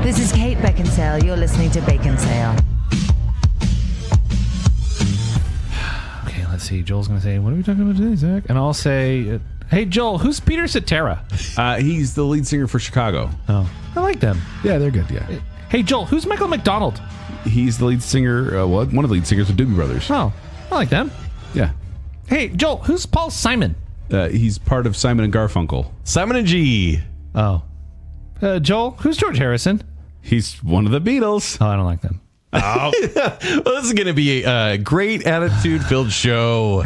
This is Kate Baconsale. You're listening to Baconsale. Okay, let's see. Joel's going to say, what are we talking about today, Zach? And I'll say, hey, Joel, who's Peter Cetera? He's the lead singer for Chicago. Oh, I like them. Yeah, they're good, yeah. Hey, Joel, who's Michael McDonald? He's the lead singer, one of the lead singers of Doobie Brothers. Oh, I like them. Yeah. Hey, Joel, who's Paul Simon? He's part of Simon and Garfunkel. Simon and G. Oh. Joel, who's George Harrison? He's one of the Beatles. Oh, I don't like them. Oh. Well, this is going to be a great attitude-filled show.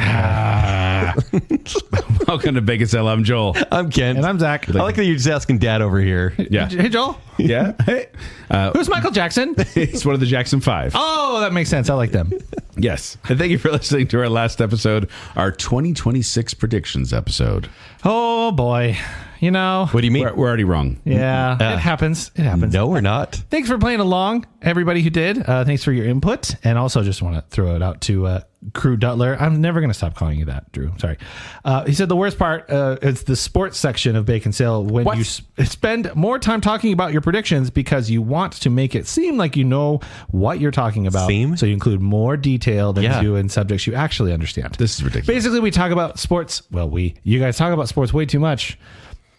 Welcome to Baconsale. I'm Joel. I'm Kent. And I'm Zach. I like that you're just asking Dad over here. Yeah. Hey, Joel. Yeah. Hey. Who's Michael Jackson? He's one of the Jackson 5. Oh, that makes sense. I like them. Yes. And thank you for listening to our last episode, our 2026 predictions episode. Oh, boy. You know. What do you mean? We're already wrong. Yeah, it happens. It happens. No, we're not. Thanks for playing along, everybody who did. Thanks for your input. And also just want to throw it out to Crew Dutler. I'm never going to stop calling you that, Drew. Sorry. He said the worst part is the sports section of Baconsale when you spend more time talking about your predictions because you want to make it seem like you know what you're talking about. So you include more detail than you do in subjects you actually understand. This is ridiculous. Basically, we talk about sports. Well, you guys talk about sports way too much.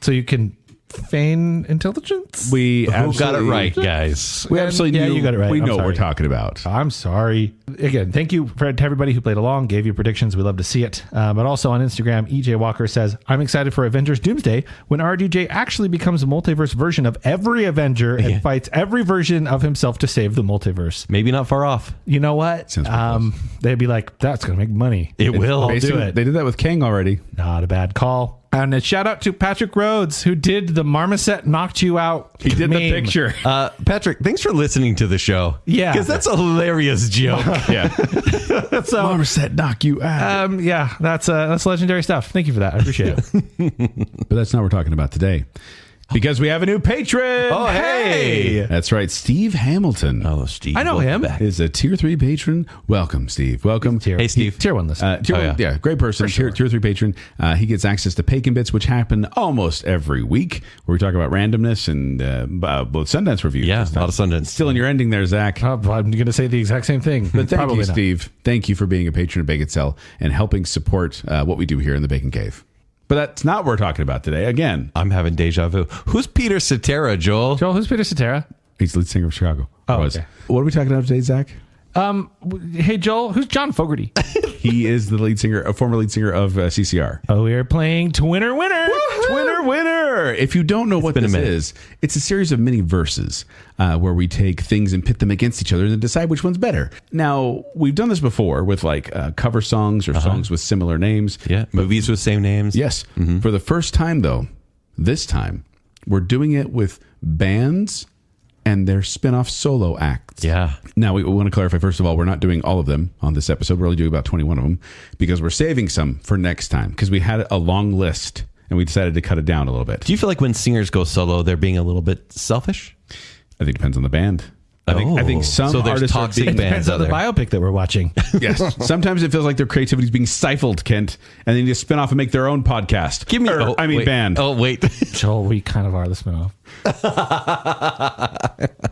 So you can feign intelligence. Who got it right, guys? We absolutely knew. You got it right. We know what we're talking about. I'm sorry. Again, thank you to everybody who played along, gave you predictions. We love to see it. But also on Instagram, EJ Walker says, I'm excited for Avengers Doomsday when RDJ actually becomes a multiverse version of every Avenger and fights every version of himself to save the multiverse. Maybe not far off. You know what? They'd be like, that's going to make money. It will. I'll do it. They did that with Kang already. Not a bad call. And a shout out to Patrick Rhodes, who did the Marmoset knocked you out. He did the picture. Patrick, thanks for listening to the show. Yeah. Because that's a hilarious joke. Yeah. So, Marmoset knock you out. Yeah, that's legendary stuff. Thank you for that. I appreciate it. But that's not what we're talking about today. Because we have a new patron. Oh, hey. That's right. Steve Hamilton. Oh, Steve. I know him. Is a tier 3 patron. Welcome, Steve. Welcome. Hey, Steve. Tier 1 listener. Yeah, great person. Tier 3 patron. He gets access to Bacon Bits, which happen almost every week, where we talk about randomness and both Sundance reviews. Yeah, a lot of Sundance. Still in your ending there, Zach. I'm going to say the exact same thing. But thank Probably you, not. Steve. Thank you for being a patron of Baconsale and helping support what we do here in the Bacon Cave. But that's not what we're talking about today. Again, I'm having deja vu. Who's Peter Cetera, Joel? Joel, who's Peter Cetera? he's the lead singer of Chicago. Oh, okay. What are we talking about today, Zach? Hey, Joel, who's John Fogerty? He is the lead singer, a former lead singer of CCR. Oh, we are playing Twinner Winner. Twinner Winner. If you don't know what this is, it's a series of mini verses where we take things and pit them against each other and then decide which one's better. Now, we've done this before with like cover songs or songs with similar names. Yeah, movies with same names. Yes. Mm-hmm. For the first time, though, this time, we're doing it with bands and their spin-off solo acts. Yeah. Now, we want to clarify, first of all, we're not doing all of them on this episode. We're only doing about 21 of them because we're saving some for next time because we had a long list and we decided to cut it down a little bit. Do you feel like when singers go solo, they're being a little bit selfish? I think it depends on the band. I think some artists toxic are being, Depends on the biopic that we're watching. Yes. Sometimes it feels like their creativity is being stifled, Kent, and they need to spin off and make their own podcast. Give me band. Oh, wait. Joel, we kind of are the spinoff.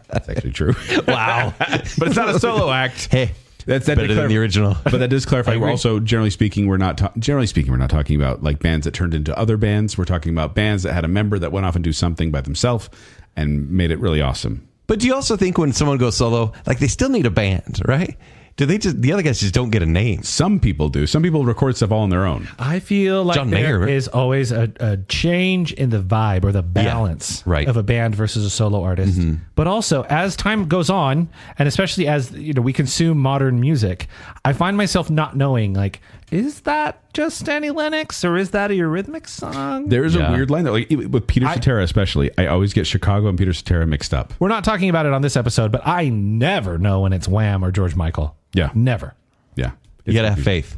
That's actually true. Wow. But it's not a solo act. Hey. That's better than the original. But that does clarify. We're also, generally speaking, we're not talking about like bands that turned into other bands. We're talking about bands that had a member that went off and do something by themselves and made it really awesome. But do you also think when someone goes solo, like they still need a band, right? Do they just, the other guys just don't get a name? Some people do. Some people record stuff all on their own. I feel like John there Mayer is always a change in the vibe or the balance of a band versus a solo artist. Mm-hmm. But also, as time goes on, and especially as we consume modern music, I find myself not knowing, like, is that just Annie Lennox or is that a Eurythmics song? There is a weird line that, like, with Peter Cetera especially, I always get Chicago and Peter Cetera mixed up. We're not talking about it on this episode, but I never know when it's Wham or George Michael. Yeah. Never. Yeah. You got to have faith.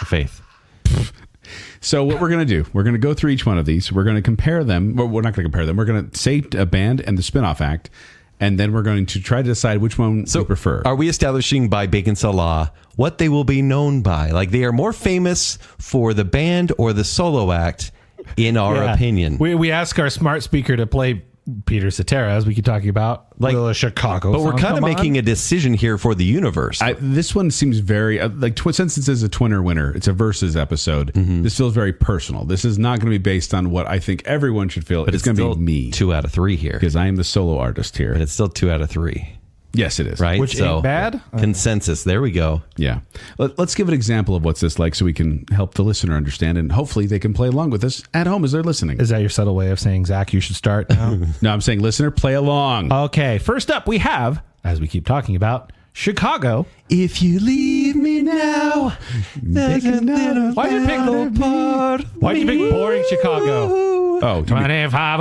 Faith. So what we're going to do, we're going to go through each one of these. We're going to compare them. Well, we're not going to compare them. We're going to say a band and the spin-off act, and then we're going to try to decide which one we prefer. Are we establishing by Baconsale law what they will be known by? Like they are more famous for the band or the solo act, in our opinion. We ask our smart speaker to play Peter Cetera, as we keep talking about, Like, will a Chicago But we're song kind of come making on? a decision here for the universe. This one seems very since it says a twinner winner, it's a versus episode. This feels very personal. This is not going to be based on what I think everyone should feel. but It's going to be me 2 out of 3 here. because I am the solo artist here. But it's still 2 out of 3. Yes, it is. Right? Which ain't bad. Consensus. There we go. Yeah. Let's give an example of what's this like so we can help the listener understand, and hopefully they can play along with us at home as they're listening. Is that your subtle way of saying, Zach, you should start now? No, I'm saying listener, play along. Okay, first up we have, as we keep talking about, Chicago. If you leave me now, there's a little Why'd you pick little part. Why'd you pick boring Chicago? Oh, 25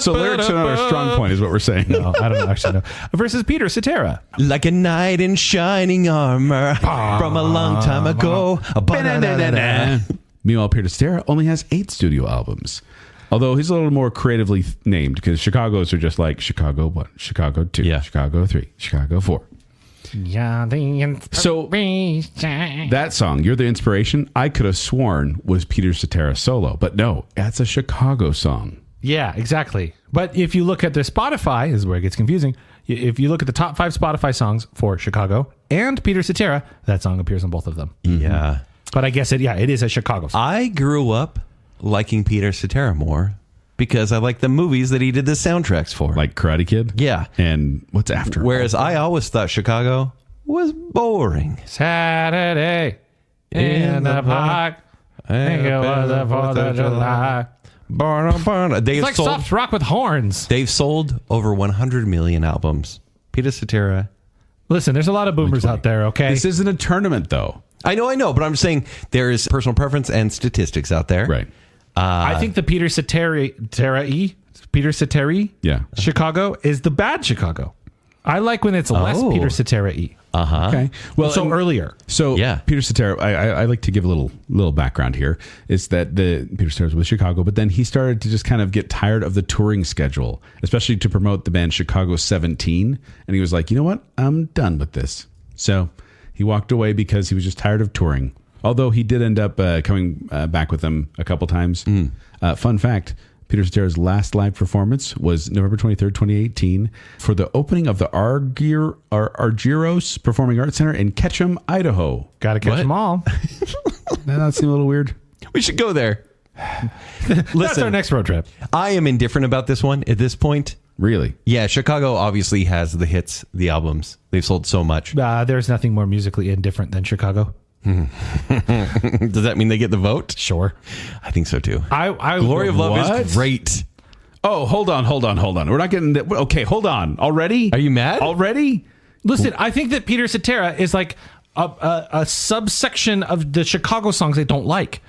so lyrics are not a strong point is what we're saying. No, I don't actually know. Versus Peter Cetera. Like a knight in shining armor from a long time ago. Meanwhile, Peter Cetera only has 8 studio albums. Although he's a little more creatively named because Chicago's are just like Chicago 1, Chicago 2, Yeah. Chicago 3, Chicago 4. So that song, You're the Inspiration, I could have sworn was Peter Cetera solo, but no, that's a Chicago song. Yeah, exactly. But if you look at the Spotify, this is where it gets confusing. If you look at the top 5 Spotify songs for Chicago and Peter Cetera, that song appears on both of them. Yeah. But I guess it is a Chicago song. I grew up liking Peter Cetera more because I like the movies that he did the soundtracks for. Like Karate Kid? Yeah. And what's after? Whereas I always thought Chicago was boring. Saturday in the park. I think it was the 4th of July. They've It's like sold, soft rock with horns. they've sold over 100 million albums. Peter Cetera. Listen, there's a lot of boomers out there, okay? This isn't a tournament, though. I know, but I'm saying there is personal preference and statistics out there. Right. I think the Peter Cetera Yeah. Chicago is the bad Chicago. I like when it's less Oh. Peter Cetera-y. Okay. Well, So and- earlier. So Yeah. Peter Cetera, I like to give a little background here. Is that the Peter Cetera was with Chicago, but then he started to just kind of get tired of the touring schedule, especially to promote the band Chicago 17. And he was like, you know what? I'm done with this. So he walked away because he was just tired of touring. Although he did end up coming back with them a couple times. Fun fact. Peter Cetera's last live performance was November 23rd, 2018 for the opening of the Argyros Performing Arts Center in Ketchum, Idaho. Got to catch What? them all. Doesn't that seem a little weird? We should go there. That's Listen, our next road trip. I am indifferent about this one at this point. Really? Yeah, Chicago obviously has the hits, the albums. They've sold so much. There's nothing more musically indifferent than Chicago. Does that mean they get the vote? Sure. I think so too. I Glory of Love What? is great. Oh, hold on. We're not getting that. Okay, hold on. Already? Are you mad? Already? Listen, I think that Peter Cetera is like a subsection of the Chicago songs I don't like.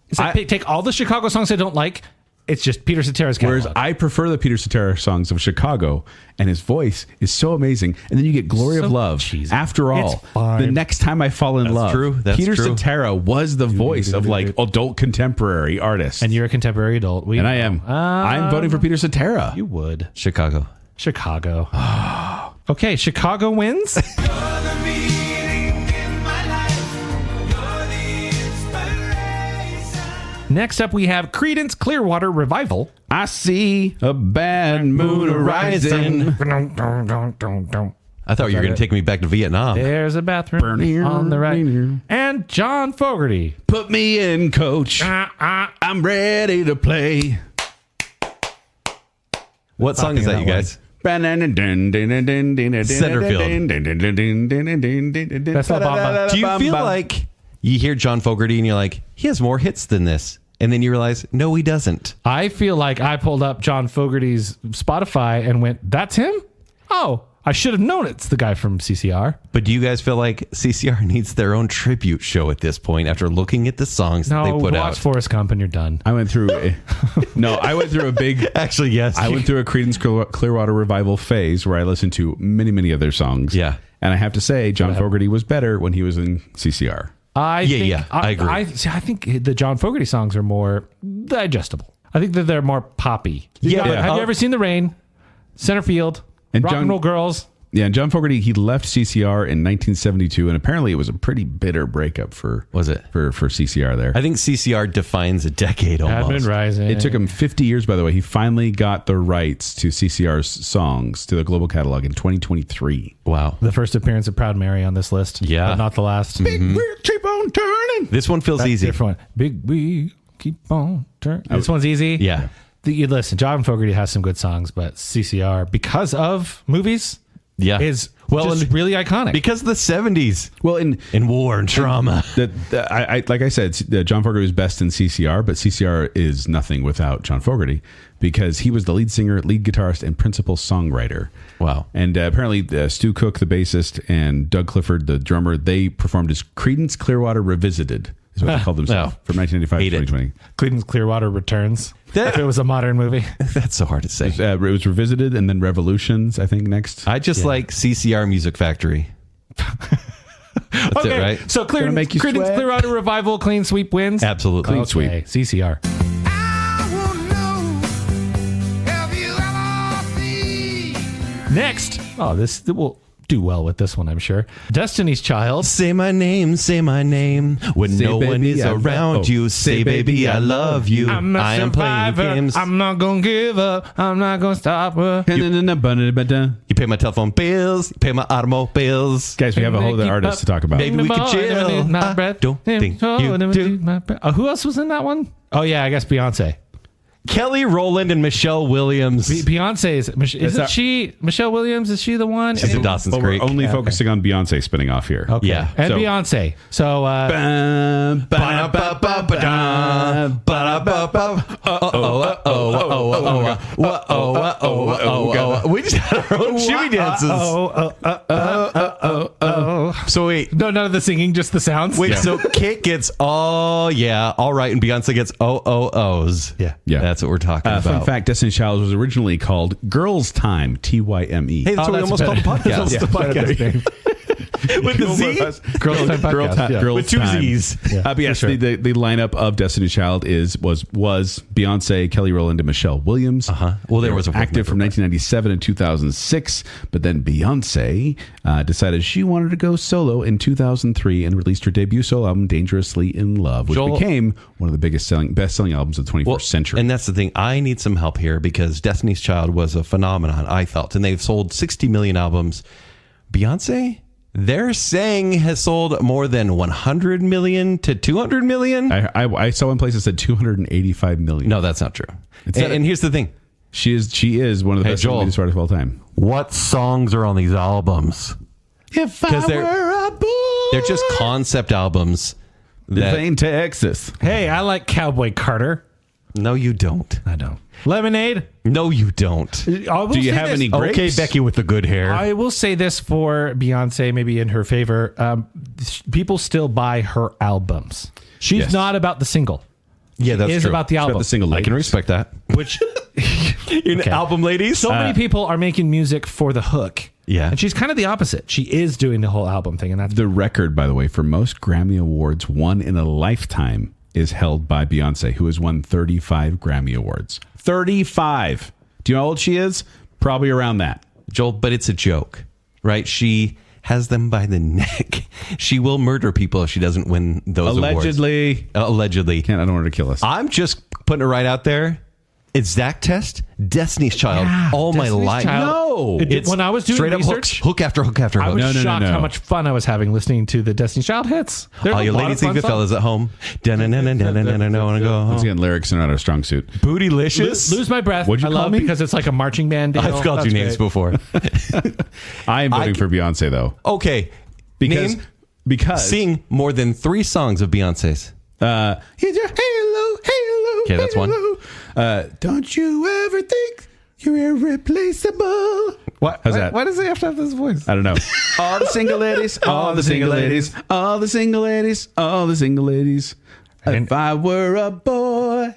It's like take all the Chicago songs I don't like. It's just Peter Cetera's catalog. Whereas I prefer the Peter Cetera songs of Chicago, and his voice is so amazing. And then you get Glory of So Love. cheesy. After all, It's fine. the next time I fall in love, true. That's Peter true. Cetera was the voice of like adult contemporary artists. and you're a contemporary adult. And I am. I'm voting for Peter Cetera. You would. Chicago. Chicago. Okay, Chicago wins. Next up, we have Creedence Clearwater Revival. I see a bad moon arising. I thought you were going to take me back to Vietnam. There's a bathroom on the right. And John Fogerty. Put me in, coach. I'm ready to play. What song is that, you guys? Centerfield. That's not Bob. Do you feel like you hear John Fogerty and you're like, he has more hits than this? And then you realize, no, he doesn't. I feel like I pulled up John Fogerty's Spotify and went, that's him? Oh, I should have known it's the guy from CCR. But do you guys feel like CCR needs their own tribute show at this point after looking at the songs that they No, put watch out? Forrest Gump and you're done. I went through a big Actually, yes. I went through a Creedence Clearwater Revival phase where I listened to many of their songs. Yeah. And I have to say, John Fogerty was better when he was in CCR. I agree. I think the John Fogerty songs are more digestible. I think that they're more poppy. Yeah. Have you ever seen The Rain, Centerfield, And Rock John- and Roll Girls? Yeah, and John Fogerty, he left CCR in 1972, and apparently it was a pretty bitter breakup for CCR there. I think CCR defines a decade almost. Admin Rising. It took him 50 years, by the way. He finally got the rights to CCR's songs to the global catalog in 2023. Wow. The first appearance of Proud Mary on this list. Yeah. But not the last. Big wheel keep on turning. This one feels easy. Different one. Big wheel keep on turning. This one's easy. Yeah. You listen, John Fogerty has some good songs, but CCR, because of movies, is just really iconic. Because of the 70s. Well, in war and trauma. Like I said, John Fogerty was best in CCR, but CCR is nothing without John Fogerty because he was the lead singer, lead guitarist, and principal songwriter. Wow. And apparently Stu Cook, the bassist, and Doug Clifford, the drummer, they performed as Creedence Clearwater Revisited, is what they called themselves, from 1995 to 2020. Creedence Clearwater Returns. If it was a modern movie. That's so hard to say. It was Revisited and then Revolutions, I think, next. I just like CCR Music Factory. That's it, right? So Creedence Clearwater Revival, Clean Sweep wins? Absolutely. Clean sweep. CCR. Next. Oh, this will do well with this one, I'm sure. Destiny's Child. Say my name when Say, no one baby, is around you. Say, baby, I love you. I'm a I am playing survivor. games. I'm not gonna give up. I'm not gonna stop. You pay my telephone bills. You pay my automobiles. Guys, we have a whole other artist to talk about. Maybe we could chill. My breath. Don't think you do. Who else was in that one? Oh yeah, I guess Beyonce. Kelly Rowland and Michelle Williams. Beyonce isn't she Michelle Williams? Is she the one? She's in Dawson's But Creek. we're only focusing on Beyonce spinning off here. Okay. Yeah. And So- Beyonce. So We just had our own shimmy dances. So wait. no, none of the singing, just the sounds. Wait, so Kate gets all right, and Beyonce gets O's. Yeah. Yeah. That's what we're talking about. Fun fact, Destiny's Child was originally called Girls Time, Tyme. Hey, that's what we almost called the podcast. That's the podcast. With the Z? Girls Time Podcast. Girls With two Time. Z's. But yes, the lineup of Destiny's Child was Beyonce, Kelly Rowland, and Michelle Williams. Well, there was a active from 1997 and 2006, but then Beyonce decided she wanted to go solo in 2003 and released her debut solo album, Dangerously in Love, which became one of the best-selling albums of the 21st century. And that's the thing. I need some help here because Destiny's Child was a phenomenon, I felt, and they've sold 60 million albums. Beyonce, they're saying, has sold more than 100 million to 200 million. I saw one place that said 285 million. No, that's not true. And here's the thing. She is one of the best Joel, artists of all time. What songs are on these albums? Because they're just concept albums. Plain Texas. Hey, I like Cowboy Carter. No, you don't. I don't. Lemonade. No, you don't. Do you have any grapes? Okay, Becky with the good hair. I will say this for Beyonce, maybe in her favor. People still buy her albums. She's not about the single. Yeah, that's It is true. about the It's about album. the single I can ladies. respect that. Which Album ladies. so many people are making music for the hook. Yeah. And she's kind of the opposite. She is doing the whole album thing, and that's The record, by the way, for most Grammy Awards won in a lifetime is held by Beyonce, who has won 35 Grammy Awards. 35. Do you know how old she is? Probably around that. Joel, but it's a joke, right? She has them by the neck. She will murder people if she doesn't win those Allegedly. awards. Allegedly. I don't want her to kill us. I'm just putting it right out there. It's Zack Test, Destiny's Child, all my Destiny's life. Child. No. It's, when I was doing straight up research, hook after hook after I hook. was No. shocked how much fun I was having listening to the Destiny's Child hits. There's All a you lot ladies of and fun good fellas at home. I wanna go Once home. again, lyrics are not our strong suit. Bootylicious. Lose My Breath. What'd you I call love me? because it's like a marching band deal. I've called you That's names great. before. I am voting for Beyonce, though. Okay. Because Sing more than 3 songs of Beyonce's. Here's your halo. Okay, that's one. Don't you ever think you're irreplaceable. What? How's that? Why does he have to have this voice? I don't know. All the single ladies, all the single ladies, all the single ladies, all the single ladies. If I were a boy.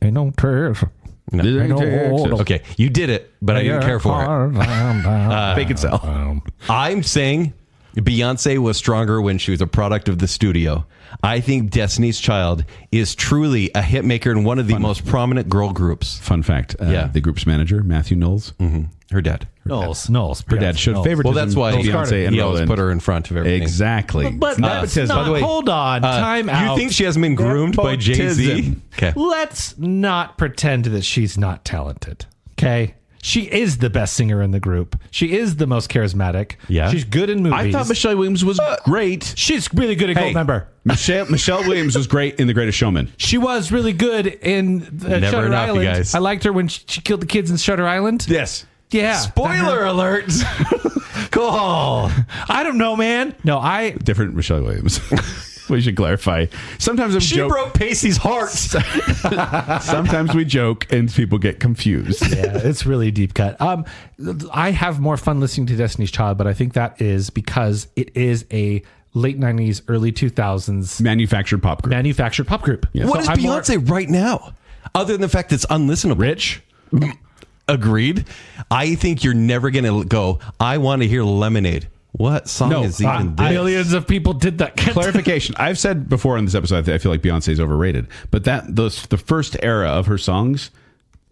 Ain't no trace. This ain't Texas. Okay, you did it, but I didn't care for it. Baconsale. I'm saying Beyonce was stronger when she was a product of the studio. I think Destiny's Child is truly a hit maker and one of the most prominent girl groups. Fun fact. The group's manager, Matthew Knowles. Her dad. Knowles. Her dad showed favoritism. Well, that's why Beyonce and he always Roland. put her in front of everything. Exactly. But that's Nepotism. not, By the way, hold on, time out. You think she hasn't been groomed by Jay-Z? Nepotism. Okay. Let's not pretend that she's not talented. Okay? She is the best singer in the group. She is the most charismatic. Yeah. She's good in movies. I thought Michelle Williams was great. She's really good at Goldmember. Michelle Williams was great in The Greatest Showman. She was really good in Shutter enough, you Island. guys. I liked her when she killed the kids in Shutter Island. Yes. Yeah. Spoiler alert. Cool. I don't know, man. No, Different Michelle Williams. We should clarify. Sometimes She broke Pacey's heart. Sometimes we joke and people get confused. Yeah, it's really deep cut. I have more fun listening to Destiny's Child, but I think that is because it is a late 90s, early 2000s Manufactured pop group. Yeah. What is I'm Beyonce right now? Other than the fact it's unlistenable. Rich. Agreed. I think you're never going to go, I want to hear Lemonade. What song is even this? Millions of people did that. Clarification. I've said before on this episode, I feel like Beyonce is overrated, but the first era of her songs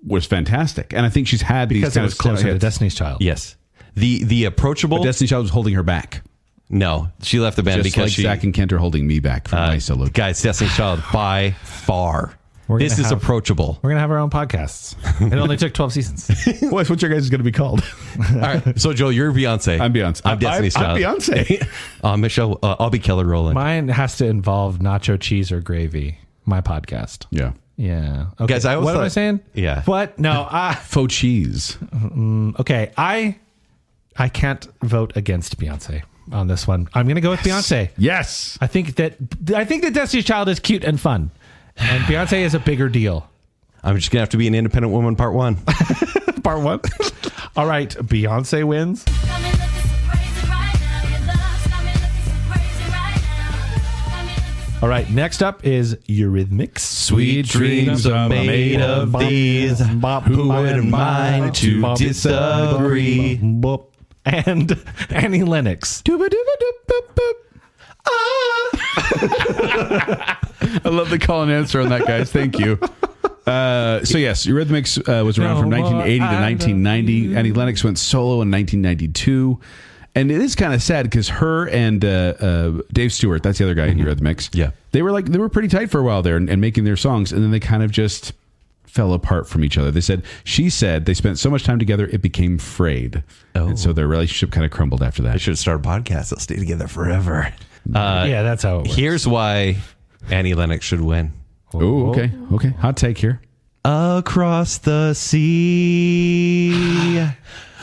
was fantastic, and I think she's had because these it kind was of stellar closer to hits. Destiny's Child. Yes. The approachable. But Destiny's Child was holding her back. No, she left the band Just because like Zack and Kent are holding me back from my solo. Guys, Destiny's Child by far. We're This gonna is have- approachable. We're going to have our own podcasts. It only took 12 seasons. What's your guys' going to be called? All right. So, Joe, you're Beyonce. I'm Beyonce. I'm Destiny's I'm Child. Beyonce. Michelle, I'll be Kelly Rowland. Mine has to involve nacho cheese or gravy. My podcast. Yeah. Yeah. Okay. Guys, I always what am I thought- saying? Yeah. What? No. Faux cheese. Okay. I can't vote against Beyonce on this one. I'm going to go with Beyonce. Yes. I think that Destiny's Child is cute and fun, and Beyonce is a bigger deal. I'm just going to have to be an independent woman, part one. Part one. All right. Beyonce wins. All right. Next up is Eurythmics. Sweet dreams are made of these. Who wouldn't mind to disagree? And Annie Lennox. I love the call and answer on that, guys. Thank you. So yes, Eurythmics was around from 1980 to 1990. Annie Lennox went solo in 1992. And it is kind of sad because her and Dave Stewart, that's the other guy in Eurythmics. Yeah. They were pretty tight for a while there and making their songs. And then they kind of just fell apart from each other. She said they spent so much time together, it became frayed. Oh. And so their relationship kind of crumbled after that. I should start a podcast. They'll stay together forever. Yeah, that's how it works. Here's why Annie Lennox should win. Oh, okay. Okay. Hot take here. Across the sea.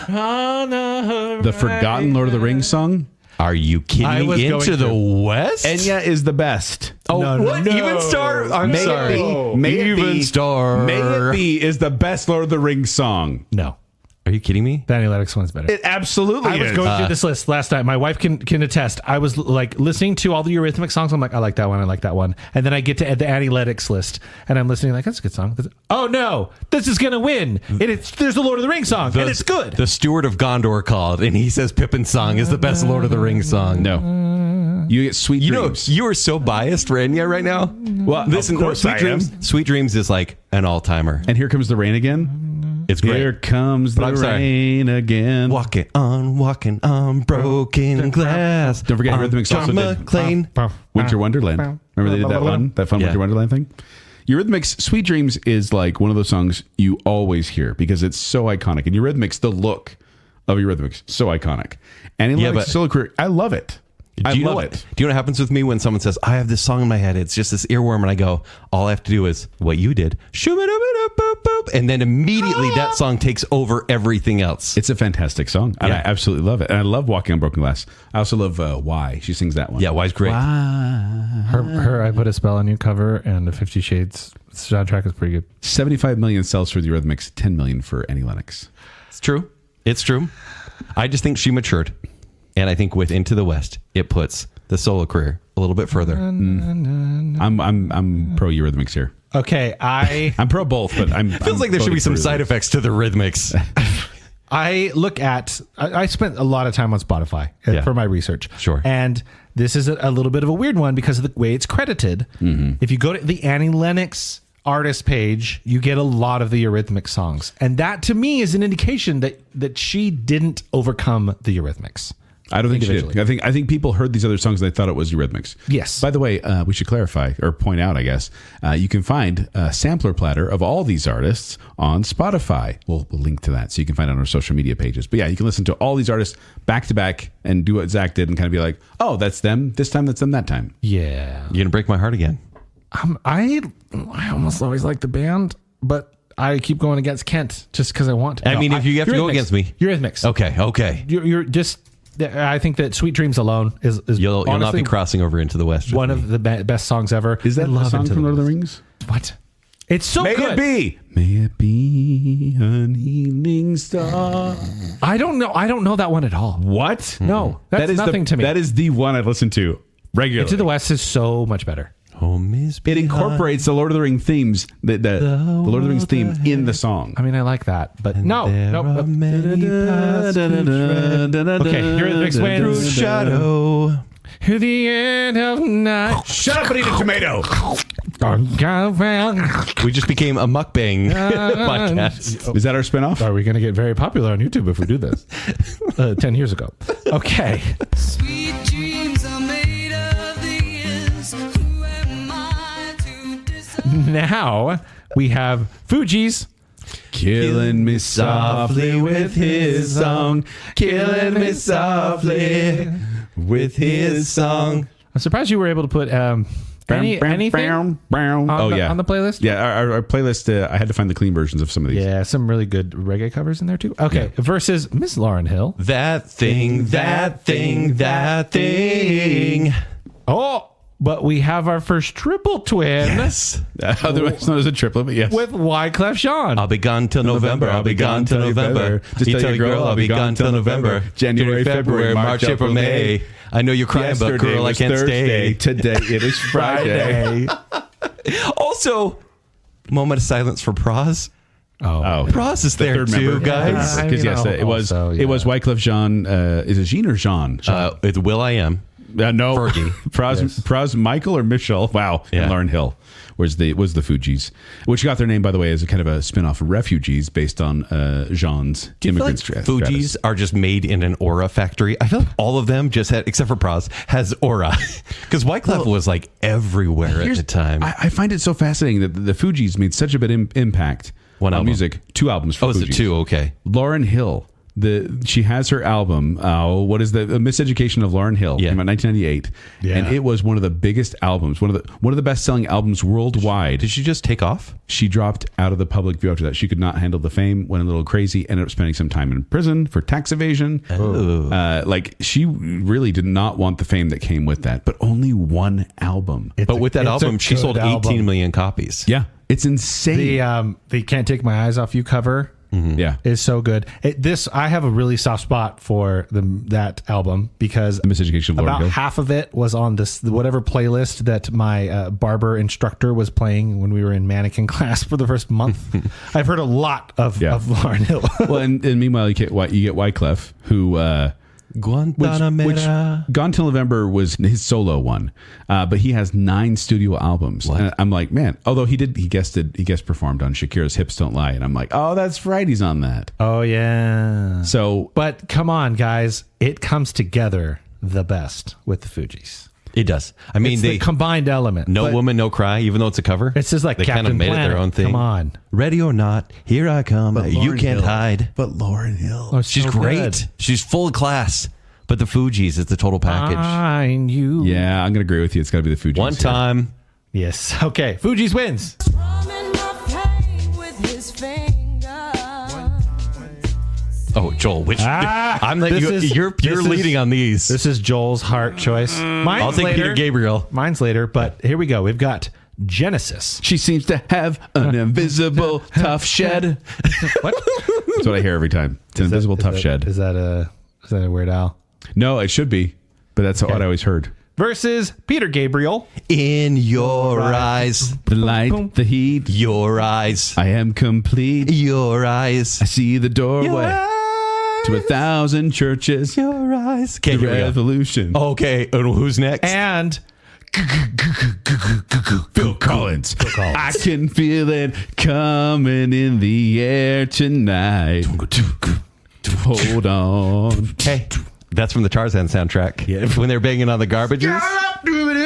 The forgotten Lord of the Rings song. Are you kidding I was me? going Into the to. West? Enya is the best. Oh, No, no, what? no. Even Star? I'm May sorry. It be, may it Even be, Star. May It Be is the best Lord of the Rings song. No. Are you kidding me? The Annie Lennox one's better. It absolutely I was is. going through this list last night. My wife can attest. I was like listening to all the Eurythmic songs. I'm like, I like that one. I like that one. And then I get to the Annie Lennox list, and I'm listening like, that's a good song. Oh no, this is gonna win. There's the Lord of the Rings song, and it's good. The Steward of Gondor called, and he says Pippin's song is the best Lord of the Rings song. No. You get Sweet You know, Dreams. you are so biased for Enya right now. Well, Listen, of course Sweet I Dreams. am. Sweet Dreams is like an all-timer. And Here Comes the Rain Again. It's great. Here comes But the I'm sorry. rain again. Walking on broken glass. Don't forget Eurythmics John also did McClane. Winter Wonderland. Remember they did that one? That fun Yeah. Winter Wonderland thing? Eurythmics, Sweet Dreams is like one of those songs you always hear because it's so iconic. And Eurythmics, the look of Eurythmics, so iconic. Annie Yeah, Lennox but- solo career, I love it. I Do you know love what? it. Do you know what happens with me when someone says, I have this song in my head, it's just this earworm, and I go, all I have to do is what you did, shoo-ba-doo-ba-doo-boop-boop, and then immediately that song takes over everything else. It's a fantastic song, and Yeah. I absolutely love it. And I love Walking on Broken Glass. I also love Why. She sings that one. Yeah, Why's great. Her I Put a Spell on You cover and the 50 Shades soundtrack is pretty good. 75 million sells for the Eurythmics, 10 million for Annie Lennox. It's true. It's true. I just think she matured. And I think with Into the West, it puts the solo career a little bit further. I'm pro Eurythmics here. Okay, I'm pro both, but I'm Feels like there should be some side effects to the rhythmics. I spent a lot of time on Spotify for my research. Sure. And this is a little bit of a weird one because of the way it's credited. If you go to the Annie Lennox artist page, you get a lot of the Eurythmics songs. And that to me is an indication that she didn't overcome the Eurythmics. I don't think she did. I think people heard these other songs and they thought it was Eurythmics. Yes. By the way, we should clarify or point out, I guess, you can find a sampler platter of all these artists on Spotify. We'll link to that so you can find it on our social media pages. But yeah, you can listen to all these artists back to back and do what Zach did and kind of be like, oh, that's them this time, that's them that time. Yeah. You're gonna break my heart again. I almost always like the band, but I keep going against Kent just because I want to. I mean, if you have to go against me. Eurythmics. Okay. You're just... I think that Sweet Dreams alone is You'll not be crossing over into the West. One of the best songs ever. Is that a song from Lord of the Rings? What? It's so good. May it be an evening star. I don't know that one at all. What? No, that's nothing to me. That is the one I listen to regularly. Into the West is so much better. Home is It incorporates the Lord of the Rings themes, the Lord of the Rings theme in the song. I mean, I like that, but no. Okay, Eurythmics wins. Through shadow. To the end of night. Shut up and eat a tomato. We just became a mukbang podcast. Is that our spinoff? Are we going to get very popular on YouTube if we do this? 10 years ago. Okay. Sweet dreams are made of these. Who am I to disagree? Now we have Fugees. Killing me softly with his song. Killing me softly with his song. I'm surprised you were able to put anything on the playlist. Yeah, our playlist, I had to find the clean versions of some of these. Yeah, some really good reggae covers in there too. Okay, versus Miss Lauryn Hill. That thing. Oh, but we have our first triple twin. Yes. Otherwise known as a triplet, but yes. With Wyclef Jean. I'll be gone till November. I'll be gone till November. Just tell your girl I'll be gone till November. January, February, March, April, May. I know you're crying, but girl, I can't Thursday. stay. Today it is Friday. Also, moment of silence for Praz. Oh, Praz is there too, guys. Because yes, it was Wyclef Jean. Is it Jean or Jean? It's Will I Am. No, Fergie. Praz Michael or Michelle. Wow, Yeah. and Lauryn Hill was the Fugees, which got their name, by the way, as a kind of a spin-off of Refugees based on Jean's immigrant status. Fugees are just made in an aura factory. I feel like all of them just had, except for Praz, has aura. Because Wyclef was like everywhere at the time. I find it so fascinating that the Fugees made such a big impact One on album. music. 2 albums for is Fugees. it 2? Okay. Lauryn Hill. She has her album. What is the Miseducation of Lauryn Hill? Yeah. Came out in 1998, and it was one of the biggest albums, one of the best selling albums worldwide. Did she just take off? She dropped out of the public view after that. She could not handle the fame, went a little crazy, ended up spending some time in prison for tax evasion. Like she really did not want the fame that came with that, but only one album. But with that album, she sold 18 million copies. Yeah, it's insane. The Can't Take My Eyes Off You cover. Yeah, is so good. I have a really soft spot for that album because The Miseducation of Lauryn about Hill. half of it was on this whatever playlist that my barber instructor was playing when we were in mannequin class for the first month. I've heard a lot of Lauryn Hill. Well, and meanwhile you get Wyclef, who Guantanamera. Gone Till November was his solo one, but he has 9 studio albums. And I'm like, man. Although he guest performed on Shakira's "Hips Don't Lie," and I'm like, oh, that's right, he's on that. Oh yeah. So, but come on, guys, it comes together the best with the Fugees. It does. I mean, It's they the combined element. No Woman, No Cry, even though it's a cover. It's just like they Captain kind of made Planet. it their own thing. Come on. Ready or not, here I come. You Lauryn can't Hill. hide. But Lauryn Hill. Oh, She's so great. good. She's full of class. But the Fugees is the total package. Find you. Yeah, I'm gonna agree with you. It's got to be the Fugees. One time. Yes. Okay. Fugees wins. Drumming my pain with his finger. Oh, Joel, which I'm like this you're is- leading on these. This is Joel's heart choice. Mine's I'll take later. Peter Gabriel. Mine's later, but here we go. We've got Genesis. She seems to have an invisible tough shed. What? That's what I hear every time. It's an invisible tough shed. Is that a Weird Al? No, it should be, but that's what I always heard. Versus Peter Gabriel. In your eyes. The light, the heat. Your eyes. I am complete. Your eyes. I see the doorway. Your to 1,000 churches. Your eyes. Okay, The here we go. revolution. Okay, and who's next? And Phil Collins. I can feel it coming in the air tonight. Hold on. Hey, that's from the Tarzan soundtrack. Yeah. When they're banging on the garbages.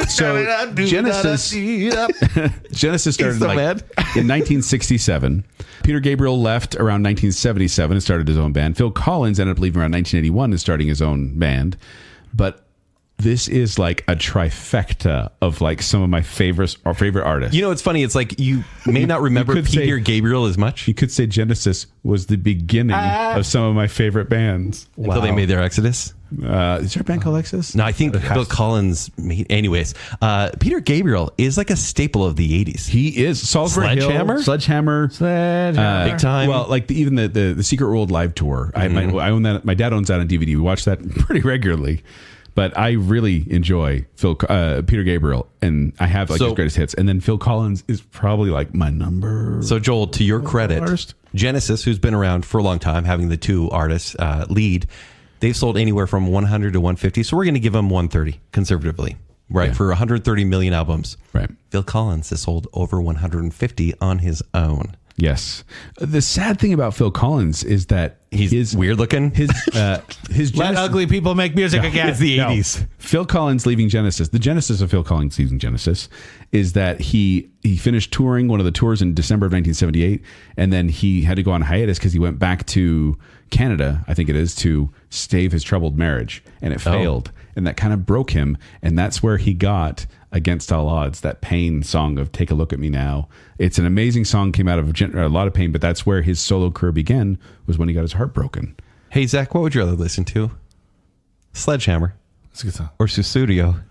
So Genesis started so like mad. in 1967. Peter Gabriel left around 1977 and started his own band. Phil Collins ended up leaving around 1981 and starting his own band. But this is like a trifecta of like some of my favorite artists. You know, it's funny. It's like you may not remember could say- Peter Gabriel as much You could say Genesis was the beginning of some of my favorite bands. until they made their exodus. Is there a band called Exodus? No, I think Phil Collins made. Anyways, Peter Gabriel is like a staple of the 80s. He is. Salisbury Sledgehammer? Hill, Sledgehammer. Big time. Well, like even the Secret World live tour. I own that. My dad owns that on DVD. We watch that pretty regularly. But I really enjoy Peter Gabriel, and I have like his greatest hits. And then Phil Collins is probably like my number. So Joel, to your credit, artist. Genesis, who's been around for a long time, having the two artists lead, they've sold anywhere from 100 to 150. So we're going to give them 130 conservatively, right? Yeah. For 130 million albums. Right. Phil Collins has sold over 150 on his own. Yes. The sad thing about Phil Collins is that He's weird looking. His let Genesis- ugly people make music again. It's the No. 80s. Phil Collins leaving Genesis. The genesis of Phil Collins leaving Genesis is that he finished touring one of the tours in December of 1978, and then he had to go on hiatus because he went back to Canada, I think it is, to stave his troubled marriage, and it failed, and that kind of broke him, and that's where he got Against All Odds, that Pain song of Take a Look at Me Now. It's an amazing song, came out of a lot of pain, but that's where his solo career began, was when he got his heart broken. Hey, Zach, what would you rather listen to? Sledgehammer That's a good song. or Susudio?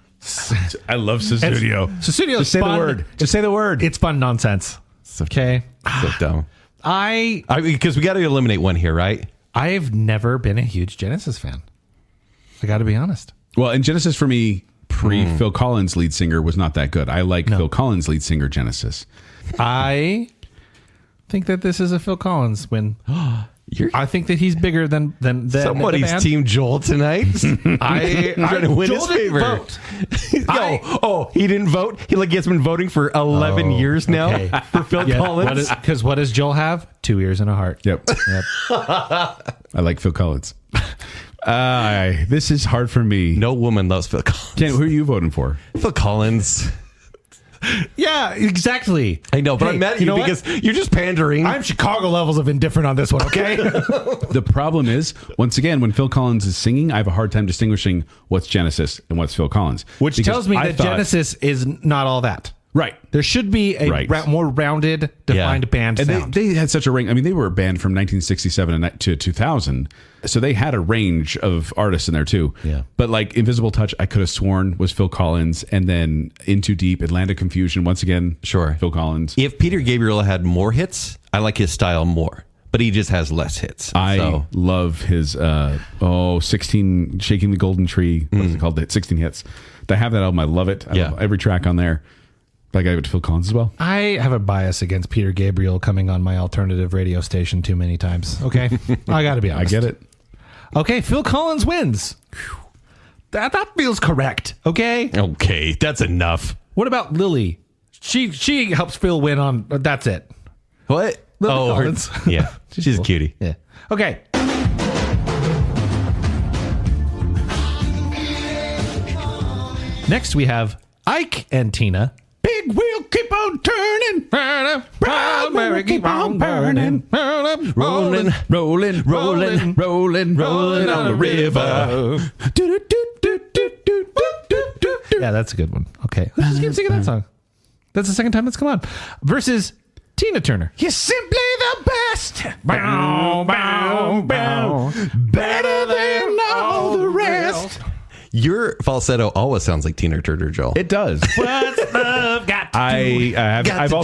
I love Studio. Susudio's Just say fun. the word. Just say the word. It's fun nonsense. Okay. So dumb. I Because we got to eliminate one here, right? I've never been a huge Genesis fan. I got to be honest. Well, and Genesis for me, Phil Collins lead singer, was not that good. I like Phil Collins lead singer Genesis. I think that this is a Phil Collins win. I think that he's bigger than Somebody's the band. Team Joel tonight. I trying to win Joel his didn't favor. vote. He didn't vote. He has been voting for 11 years now okay. for Phil Collins. Because what does Joel have? 2 ears and a heart. Yep. I like Phil Collins. This is hard for me. No woman loves Phil Collins. Ken, who are you voting for? Phil Collins. Yeah, exactly. I know, but Hey, I'm mad at you you know what? because you're just pandering. I'm Chicago levels of indifferent on this one, okay? The problem is, once again, when Phil Collins is singing, I have a hard time distinguishing what's Genesis and what's Phil Collins. Which Because tells me I that thought- Genesis is not all that. Right. There should be a Right. more rounded, defined band And sound. they had such a range. I mean, they were a band from 1967 to 2000. So they had a range of artists in there too. Yeah. But like Invisible Touch, I could have sworn was Phil Collins. And then In Too Deep, Atlantic Confusion, once again, Sure. Phil Collins. If Peter Gabriel had more hits, I like his style more, but he just has less hits. I love his 16 Shaking the Golden Tree. What is it called? The 16 hits. I have that album. I love it. I Yeah. love every track on there. But I got to go to Phil Collins as well. I have a bias against Peter Gabriel coming on my alternative radio station too many times. Okay. I got to be I honest. get it. Okay. Phil Collins wins. That feels correct. Okay. Okay, that's enough. What about Lily? She helps Phil win on. That's it. What? Lily Oh, her, Collins. yeah, she's a cutie. Yeah. Okay. Next we have Ike and Tina. Big wheel keep on turning. Proud Mary keep on burning. Rolling, Rolling, rolling, rolling, rolling on the river. Yeah, that's a good one. Okay. Let's just keep singing that song. That's the second time that's come on. Versus Tina Turner. You're simply the best. Bow, bow, bow. Better than all the rest. Your falsetto always sounds like Tina Turner, Joel. It does. What's love got I've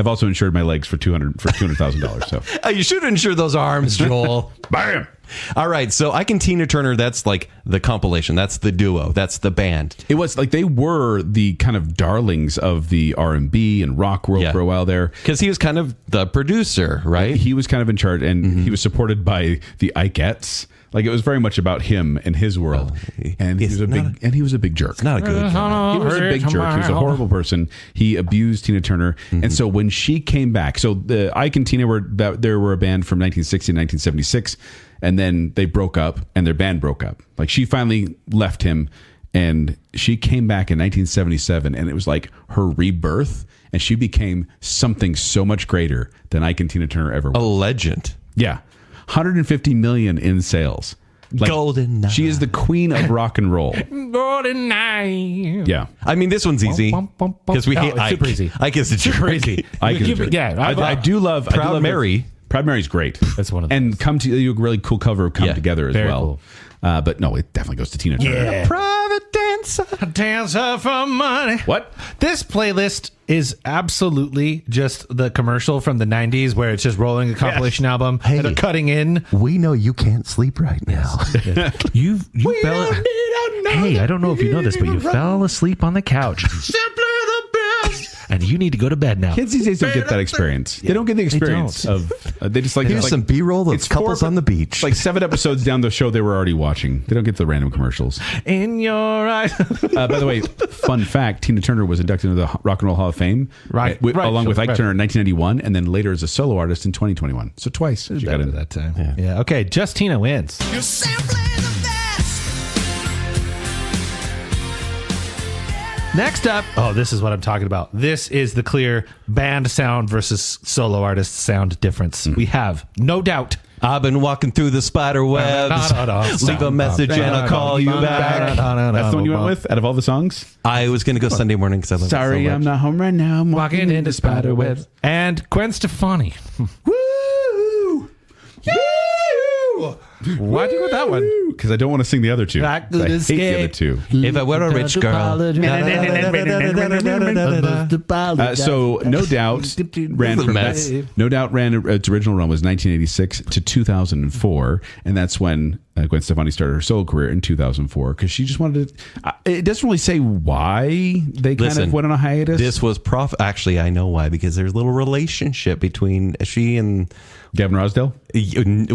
also insured my legs for $200,000. So You should insure those arms, Joel. bam. All right, so Ike and Tina Turner, that's like the compilation. That's the duo. That's the band. It was like they were the kind of darlings of the R&B and rock world for a while there. Because he was kind of the producer, right? He was kind of in charge, and he was supported by the Ikeettes. Like it was very much about him and his world, and he was a big jerk. Not a good guy. He was a big jerk. He was a horrible person. He abused Tina Turner, and so when she came back, so the Ike and Tina were a band from 1960 to 1976, and then they broke up, and their band broke up. Like she finally left him, and she came back in 1977, and it was like her rebirth, and she became something so much greater than Ike and Tina Turner ever were. A legend. Yeah. 150 million in sales. Like, Golden Night. She is the queen of rock and roll. Golden night. Yeah. I mean, this one's easy because we hate it's Ike. super easy. Ike is a jerk. Easy. Ike is a jerk. Yeah, I do love Proud Mary. Proud Mary's great. That's one of the and best. Come to you, a really cool cover of Come Together as very well. cool. But no, it definitely goes to Tina Turner. Yeah. Private dancer. A dancer for money. What? This playlist is absolutely just the commercial from the 90s where it's just rolling a compilation album Hey. and they're cutting in. We know you can't sleep right now. You fell. Hey, I don't know if you know this, but you fell asleep on the couch. Simply the best. And you need to go to bed now. Kids these days don't get that experience. They don't get the experience don't. of. They just like Here's like, some B-roll of it's couples 4 on the beach. Like 7 episodes down the show they were already watching. They don't get the random commercials. In your eyes. By the way, fun fact: Tina Turner was inducted into the Rock and Roll Hall of Fame, along with Ike Turner in 1991, and then later as a solo artist in 2021. So twice she got into that time. Yeah. Okay. Just Tina wins. You're simply the best. Next up, this is what I'm talking about. This is the clear band sound versus solo artist sound difference. We have No Doubt. I've been walking through the spider webs. Leave a message and I'll call you back. That's the one you went with out of all the songs. I was going to go Sunday morning because I love it Sorry, so much. I'm not home right now. I'm Walking into spider webs. And Gwen Stefani. Woo! Why'd you go with that one? Because I don't want to sing the other two. I I could hate escape. the other two. If I were a rich girl. So No Doubt ran from mess. No Doubt ran its original run was 1986 to 2004, and that's when Gwen Stefani started her solo career in 2004 because she just wanted to. It doesn't really say why they kind of went on a hiatus. This was Actually, I know why, because there's a little relationship between she and Gavin Rossdale.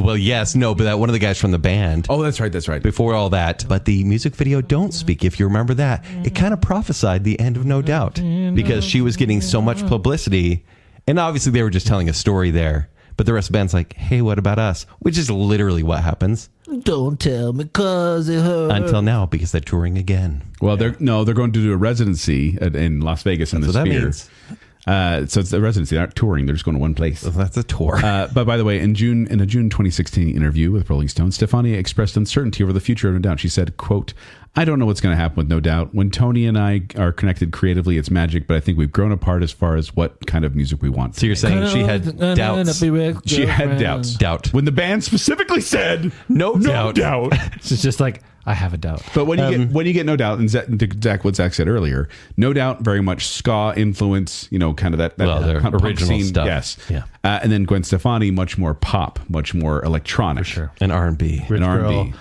Well, yes, no, but that one of the guys from the band. Oh, that's right. That's right. Before all that, but the music video Don't Speak, if you remember that, it kind of prophesied the end of No Doubt because she was getting so much publicity, and obviously they were just telling a story there, but the rest of the band's like, hey, what about us? Which is literally what happens. Don't tell me cause it hurt. Until now, because they're touring again. Well, they're going to do a residency in Las Vegas in the That's what that Sphere. means. So it's a residency. They're not touring. They're just going to one place. So that's a tour. But by the way, in a June 2016 interview with Rolling Stone, Stefani expressed uncertainty over the future of No Doubt. She said, quote, I don't know what's going to happen with No Doubt. When Tony and I are connected creatively, it's magic, but I think we've grown apart as far as what kind of music we want. So you're saying she had doubts. She had doubts. Doubt. When the band specifically said, No doubt. It's just like, I have a doubt. But when you get No Doubt, and Zack, what Zack said earlier, No Doubt very much ska influence, kind of that their punk original scene, stuff. yes, Yeah. And then Gwen Stefani much more pop, much more electronic, For sure. And R&B. and R&B.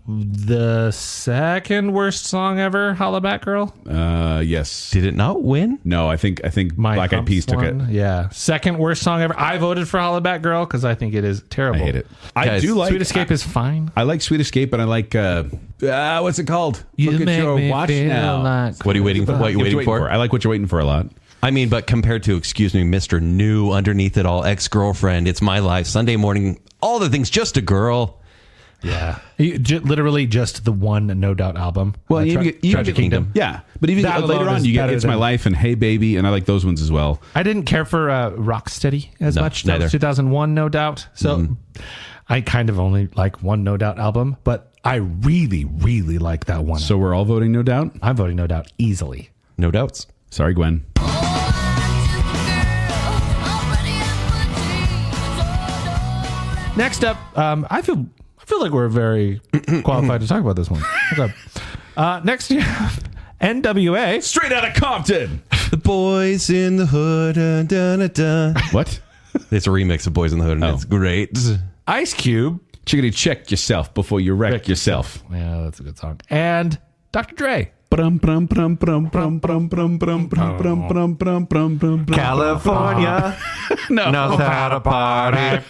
The second worst song ever, Holla Back Girl. Yes, Did it not win? no, I think My Black Eyed Peas Humps took it. one. Yeah. Second worst song ever. I voted for Holla Back Girl because I think it is terrible. I hate it. I Guys, do like Sweet Escape is fine. I like Sweet Escape, and I like what's it called? You Look at make your me watch feel now. like- What are you waiting for? What are you waiting for? I like What You're Waiting For a lot. I mean, but compared to, excuse me, Mr. New, Underneath It All, Ex-Girlfriend, It's My Life, Sunday Morning, all the things, Just a Girl. Yeah. Literally just the one No Doubt album. Well, you Tragic get Kingdom. Yeah, but even That later alone on, is you get better It's My than- Life and Hey Baby, and I like those ones as well. I didn't care for Rocksteady as No, much. That neither. was 2001, No Doubt. So I kind of only like one No Doubt album, but I really, really like that one. So we're all voting No Doubt. I'm voting No Doubt easily. No doubts. Sorry, Gwen. Next up, I feel like we're very qualified to talk about this one. Okay. Next, you have NWA. Straight out of Compton. The Boys in the Hood. Dun, dun, dun. What? It's a remix of Boys in the Hood, and it's great. Ice Cube. Chickadee, check yourself before you wreck yourself. Yeah, that's a good song. And Dr. Dre. California knows how to party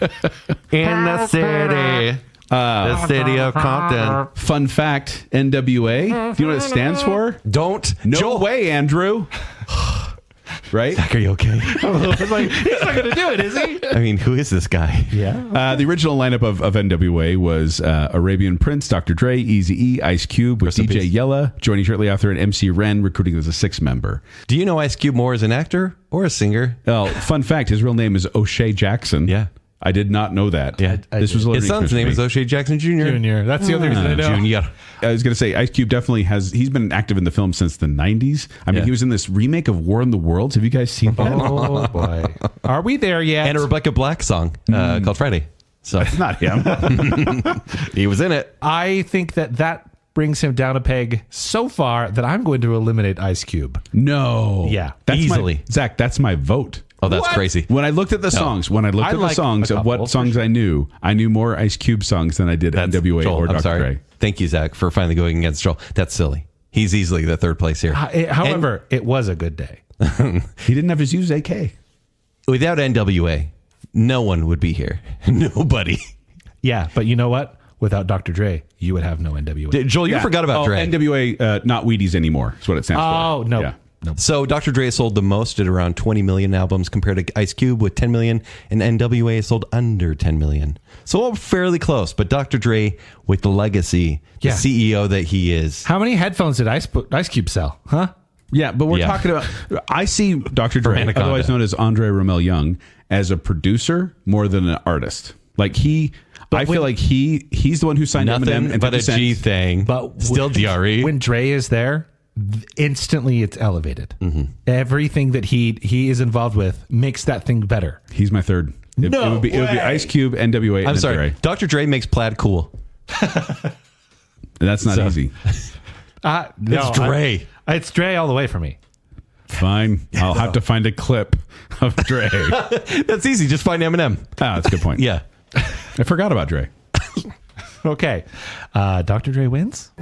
in the city. The city of Compton. Fun fact, NWA. Do you know what it stands for? Don't. No Joel. way, Andrew. Right? Zack, are you okay? It's like, he's not going to do it, is he? I mean, who is this guy? Yeah. The original lineup of NWA was Arabian Prince, Dr. Dre, Eazy-E, Ice Cube, with Rest in DJ peace. Yella joining shortly after, and MC Ren recruiting as a sixth member. Do you know Ice Cube more as an actor or a singer? Well, fun fact, his real name is O'Shea Jackson. Yeah. I did not know that. Yeah. This was His son's name is O'Shea Jackson Jr. Junior. That's the only reason I know. Junior. I was going to say, Ice Cube definitely he's been active in the film since the 90s. I mean, Yeah. he was in this remake of War in the Worlds. Have you guys seen that? Oh, boy. Are we there yet? And a Rebecca Black song called Friday. So It's not him. he was in it. I think that brings him down a peg so far that I'm going to eliminate Ice Cube. No. Yeah. Easily. Zach, that's my vote. Oh, that's What? crazy. When I looked at the songs, of like what a couple, songs I knew more Ice Cube songs than I did NWA Joel, or I'm Dr. sorry. Dre. Thank you, Zach, for finally going against Joel. That's silly. He's easily the third place here. However, it was a good day. He didn't have his use AK. Without NWA, no one would be here. Nobody. Yeah, but you know what? Without Dr. Dre, you would have no NWA. Joel, you forgot about Dre. NWA, not Wheaties anymore. Is what it stands for. Oh, no. Yeah. No. So Dr. Dre sold the most at around 20 million albums compared to Ice Cube with 10 million, and NWA sold under 10 million. So all fairly close, but Dr. Dre with the legacy, the Yeah. CEO that he is. How many headphones did Ice Cube sell? Huh? Yeah, but we're Yeah. talking about. I see Dr. Dre, Anaconda. otherwise known as Andre Rommel Young, as a producer more than an artist. Like I feel like he's the one who signed Eminem Nothing and but a 50 Cent. G thing, But still DRE. When Dre is there, instantly it's elevated. Everything that he is involved with makes that thing better. He's my third. It would be Ice Cube, NWA, and I'm then sorry, Dre. Dr. Dre makes plaid cool. And that's not easy. No, It's Dre. It's Dre all the way for me. Fine. I'll have to find a clip of Dre. That's easy. Just find Eminem. That's a good point. Yeah. I forgot about Dre. Okay. Dr. Dre wins.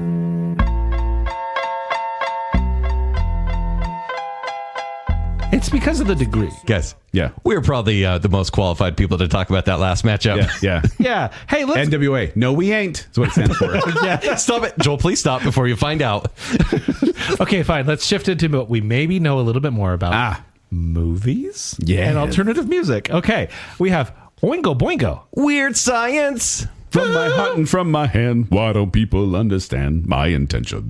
It's because of the degree. Guys, Yeah. we're probably the most qualified people to talk about that last matchup. Yeah. Yeah. Hey, let's. NWA. No, we ain't. That's what it stands for. Yeah. Stop it. Joel, please stop before you find out. Okay, fine. Let's shift into what we maybe know a little bit more about. Ah. Movies? Yes. And alternative music. Okay. We have Oingo Boingo. Weird science. From my heart and from my hand, why don't people understand my intentions?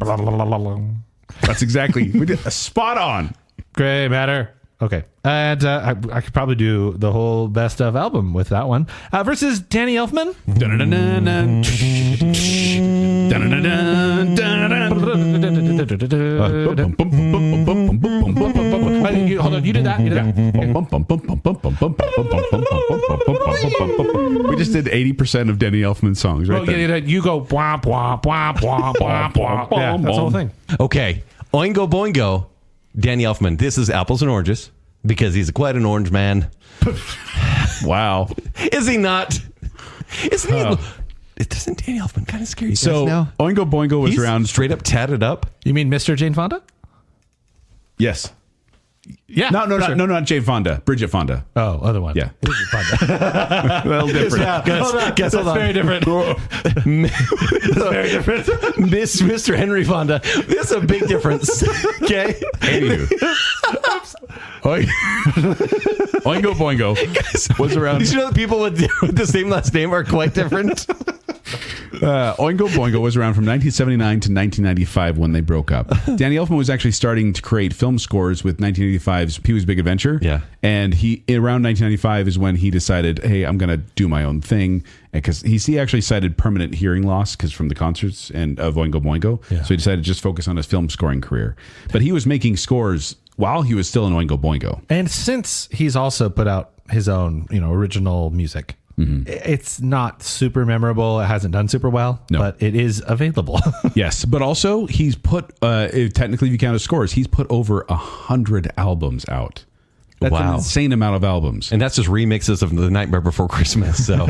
That's exactly. We did a spot on. Gray matter. Okay. And I could probably do the whole best of album with that one. Versus Danny Elfman. Dun-dun-dun-dun-dun. Dun-dun-dun-dun. Dun-dun-dun. Hold on. You did that. You did that. We just did 80% of Danny Elfman's songs, right? Oh, yeah, you go womp, womp, womp, womp, womp, womp. Yeah, that's the whole thing. Okay. Oingo Boingo. Danny Elfman. This is apples and oranges because he's quite an orange man. Wow. Is he not? Isn't he? Doesn't Danny Elfman kind of scare you guys So now? Oingo Boingo was He's around. straight up tatted up. You mean Mr. Jane Fonda? Yes. Yeah. No, sure. not Jane Fonda. Bridget Fonda. Oh, other one. Yeah. Bridget Fonda. A little different. Hold on. Guess That's hold on. very different. Very different. Mr. Henry Fonda. There's a big difference. Okay. Anywho. Oingo Boingo was around. Did you know that people with the same last name are quite different? Oingo Boingo was around from 1979 to 1995 when they broke up. Danny Elfman was actually starting to create film scores with 1985's Pee-wee's Big Adventure. Yeah. And around 1995 is when he decided, hey, I'm going to do my own thing. Because he actually cited permanent hearing loss from the concerts and of Oingo Boingo. Yeah. So he decided to just focus on his film scoring career. But he was making scores while he was still in Oingo Boingo. And since he's also put out his own, original music, It's not super memorable. It hasn't done super well, but it is available. Yes, but also he's put, technically if you count his scores, he's put over 100 albums out. That's an insane amount of albums. And that's just remixes of The Nightmare Before Christmas. So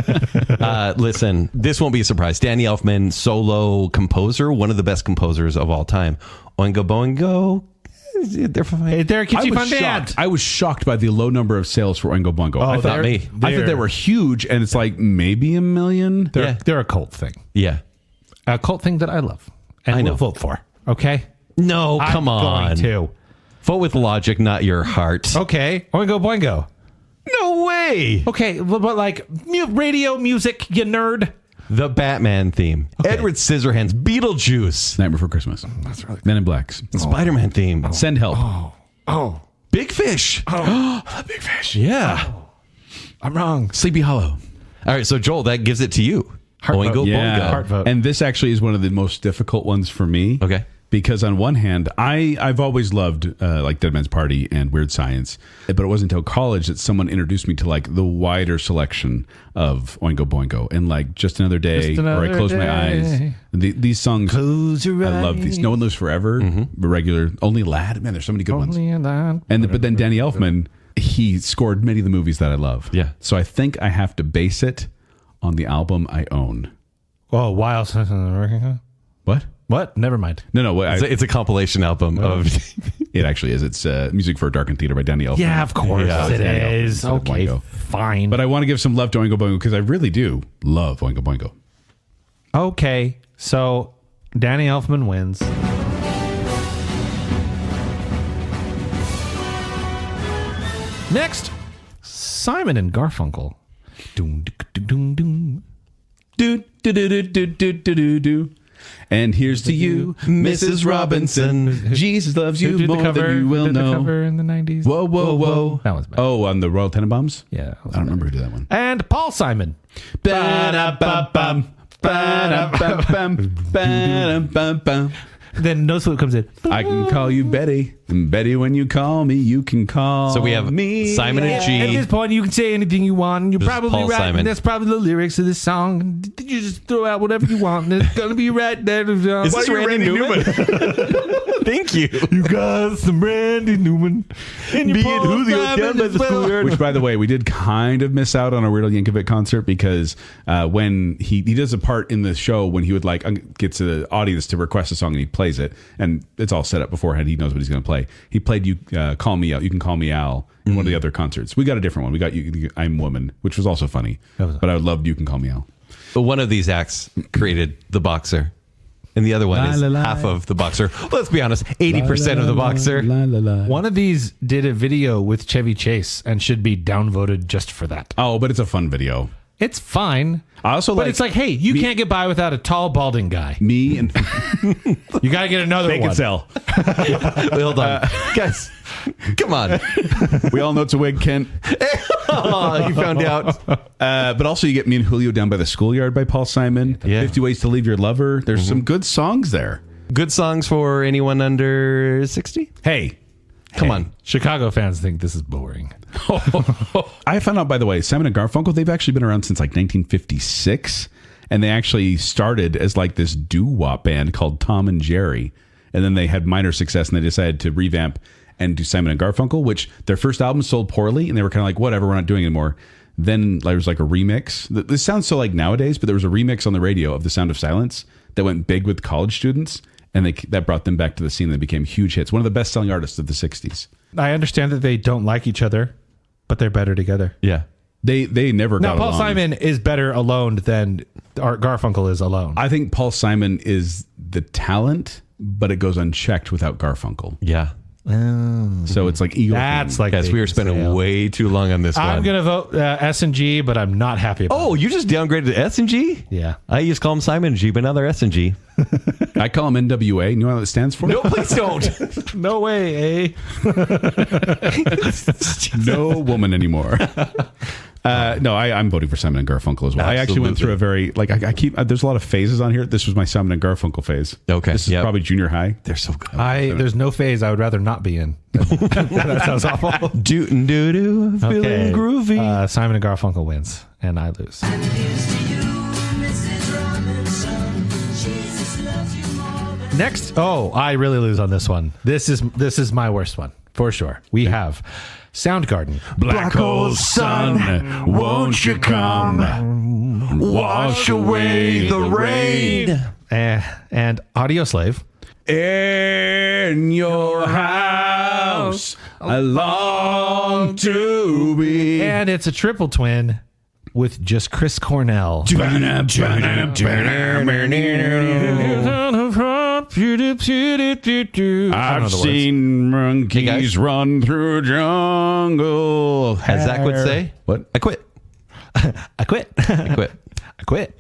listen, this won't be a surprise. Danny Elfman, solo composer, one of the best composers of all time. Oingo Boingo. They're fine. They're a kitschy fun band. I was shocked by the low number of sales for Oingo Boingo. I thought me. I thought they were huge, and it's like maybe 1 million. They're a cult thing. Yeah. A cult thing that I love. And I will vote for. Okay? No, come I'm on. going to. Vote with logic, not your heart. Okay. Oingo Boingo. No way. Okay, but like radio music, you nerd. The Batman theme. Okay. Edward Scissorhands. Beetlejuice. Nightmare Before Christmas. That's really Men in Blacks. Spider-Man theme. Send Help. Oh. Big Fish. Big Fish. Yeah. I'm wrong. Sleepy Hollow. All right, so Joel, that gives it to you. Oingo Boingo. Heart vote. And this actually is one of the most difficult ones for me. Okay. Because on one hand, I've always loved like Dead Man's Party and Weird Science, but it wasn't until college that someone introduced me to like the wider selection of Oingo Boingo and like Just Another Day, or I Close My Eyes. These songs, Close your I love these. No One Lives Forever, the regular, Only Lad. Man, there's so many good ones. But then Danny Elfman, he scored many of the movies that I love. Yeah. So I think I have to base it on the album I own. Oh, Wild. What? What? Never mind. No. It's a compilation album of... It actually is. It's Music for a Darkened Theater by Danny Elfman. Yeah, of course it is. Instead of Okay, Boingo. fine. But I want to give some love to Oingo Boingo because I really do love Oingo Boingo. Okay, so Danny Elfman wins. Next, Simon and Garfunkel. Doom, doom, doom, doom. Do. And here's to you, Mrs. Robinson. Jesus loves you more than you will did the know. cover in the 90s. Whoa, whoa, whoa. That was bad. Oh, on the Royal Tenenbaums? Yeah. I don't remember who did that one. And Paul Simon. Ba-da-ba-bum, ba-da-bum-bum, ba-da-bum-bum. Then notice what comes in. I can call you Betty. And Betty, when you call me, you can call So we have me. Simon and G. At this point, you can say anything you want. And you're This is probably Paul right. Simon. And that's probably the lyrics of this song. You just throw out whatever you want. And it's going to be right there. Is this Randy Newman? Thank you. You got some Randy Newman. And you Me and Paul Julio Simon down by as the well. schoolyard. Which, by the way, we did kind of miss out on a Weird Al Yankovic concert because when he does a part in the show when he would like get to the audience to request a song and he plays it, and it's all set up beforehand. He knows what he's going to play. He played "You Call Me Out." You can call me Al in one of the other concerts. We got a different one. We got "You I'm Woman," which was also funny. But I loved "You Can Call Me Al." But one of these acts created the boxer. And the other one is half of the boxer. Let's be honest, 80% of the boxer. One of these did a video with Chevy Chase and should be downvoted just for that. Oh, but it's a fun video. It's fine. I also But it's like, hey, you can't get by without a tall, balding guy. me and You got to get another one. Baconsale. Wait, hold on. Guys, come on. We all know it's a wig, Kent. Oh, you found out. But also you get "Me and Julio Down by the Schoolyard" by Paul Simon. Yeah. 50 Ways to Leave Your Lover. There's some good songs there. Good songs for anyone under 60? Hey, Come on. Chicago fans think this is boring. I found out, by the way, Simon and Garfunkel, they've actually been around since like 1956. And they actually started as like this doo-wop band called Tom and Jerry. And then they had minor success and they decided to revamp and do Simon and Garfunkel, which their first album sold poorly. And they were kind of like, whatever, we're not doing it anymore. Then there was like a remix. This sounds so like nowadays, but there was a remix on the radio of The Sound of Silence that went big with college students. And that brought them back to the scene. They became huge hits. One of the best-selling artists of the 60s. I understand that they don't like each other, but they're better together. Yeah. They never got Now, Paul along. Simon is better alone than Art Garfunkel is alone. I think Paul Simon is the talent, but it goes unchecked without Garfunkel. Yeah. So it's like ego. That's thing. like Guys, we were spending Baconsale. way too long on this one. I'm gonna vote S and G, but I'm not happy about Oh, you just downgraded to S and G? Yeah. I used to call him Simon and G, but now they're S and G. I call him NWA. You know what it stands for? No, please don't. it. No way, eh? No woman anymore. No, I'm voting for Simon and Garfunkel as well. I actually went through a very I keep there's a lot of phases on here. This was my Simon and Garfunkel phase. Okay, this is probably junior high. They're so good. There's no phase I would rather not be in. That sounds awful. Feeling groovy. Simon and Garfunkel wins, and I lose. Next, I really lose on this one. This is my worst one for sure. We have Soundgarden. Black hole sun, won't you come wash away the rain? And Audio Slave. In your house, I long to be. And it's a triple twin with just Chris Cornell. I've seen monkeys run through jungle. As Zack would say, What? I quit. I quit. I quit. I quit.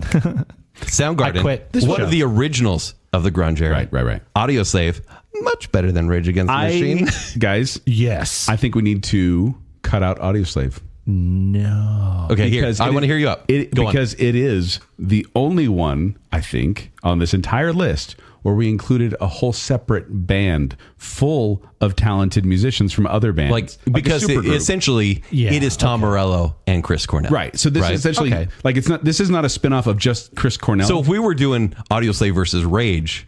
Soundgarden. I quit. One of the originals of the grunge era. Right. Audio Slave, much better than Rage Against the Machine. Guys, Yes. I think we need to cut out Audio Slave. No. Okay, here. I want to hear you up. Because it is the only one, I think, on this entire list where we included a whole separate band full of talented musicians from other bands. Because a supergroup. essentially it is Tom Morello and Chris Cornell. Right. So this is essentially this is not a spin-off of just Chris Cornell. So if we were doing Audio Slave versus Rage,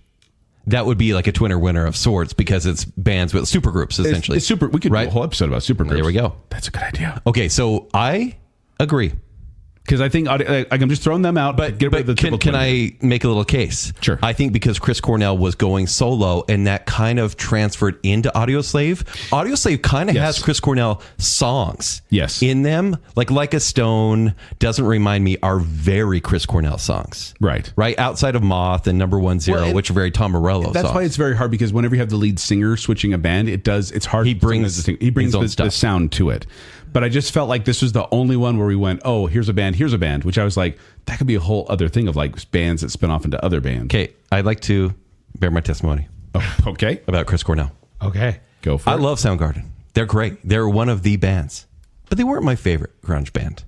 that would be like a twinner winner of sorts because it's bands with supergroups essentially. It's super. We could do a whole episode about supergroups. There we go. That's a good idea. Okay, so I agree. Because I think I'm just throwing them out. But, get rid of the triple can twin. I make a little case? Sure. I think because Chris Cornell was going solo and that kind of transferred into Audio Slave. Audio Slave kind of has Chris Cornell songs in them. Like a Stone, Doesn't Remind Me are very Chris Cornell songs. Right. Outside of Moth and Number 10, which are very Tom Morello That's songs. why it's very hard because whenever you have the lead singer switching a band, it's hard. He brings the sound to it. But I just felt like this was the only one where we went, oh, here's a band, which I was like, that could be a whole other thing of like bands that spin off into other bands. Okay, I'd like to bear my testimony. Oh, okay. About Chris Cornell. Okay. Go for it. I love Soundgarden. They're great. They're one of the bands. But they weren't my favorite grunge band.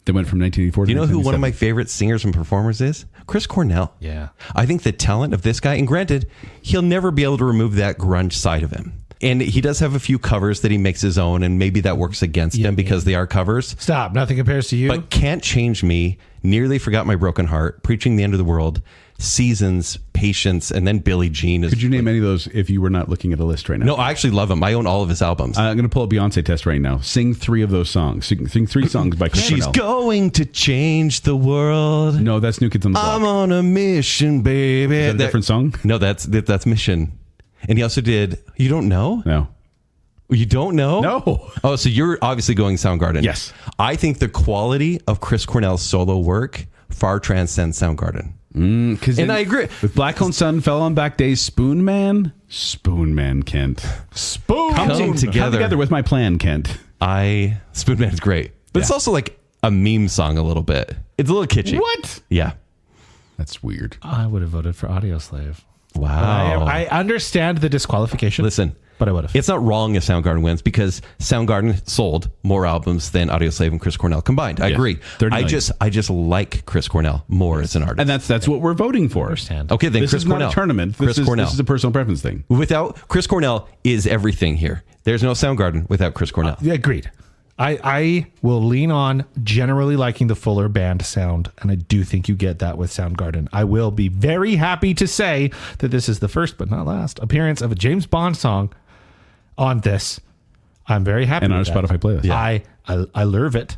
They went from 1984 to Do you know who 1977. one of my favorite singers and performers is? Chris Cornell. Yeah. I think the talent of this guy, and granted, he'll never be able to remove that grunge side of him. And he does have a few covers that he makes his own, and maybe that works against him because they are covers. Stop. Nothing compares to you. But Can't Change Me, Nearly Forgot My Broken Heart, Preaching the End of the World, Seasons, Patience, and then Billie Jean. Could you name any of those if you were not looking at a list right now? No, I actually love him. I own all of his albums. I'm going to pull a Beyonce test right now. Sing 3 of those songs. Sing 3 songs by Chris She's Cornell. going to change the world. No, that's New Kids on the Block. I'm on a mission, baby. Is that a different song? No, that's Mission. And he also did. You don't know? No. You don't know? No. Oh, so you're obviously going Soundgarden. Yes. I think the quality of Chris Cornell's solo work far transcends Soundgarden. And I agree. With Black Hole Sun, Fell on Back Days, Spoon Man, Kent. Come together with my plan, Kent. Spoonman's great. But it's also like a meme song a little bit. It's a little kitschy. What? Yeah. That's weird. I would have voted for Audio Slave. Wow. I understand the disqualification. Listen. But I would have. It's not wrong if Soundgarden wins because Soundgarden sold more albums than Audio Slave and Chris Cornell combined. I agree. 30 million. I just like Chris Cornell more as an artist. And that's what we're voting for. Understand. Okay, then This Chris is Cornell. not a tournament. This is a personal preference thing. Without Chris Cornell is everything here. There's no Soundgarden without Chris Cornell. Yeah, agreed. I will lean on generally liking the fuller band sound, and I do think you get that with Soundgarden. I will be very happy to say that this is the first but not last appearance of a James Bond song on this. I'm very happy And on with our that. Spotify playlist. Yeah. I love it,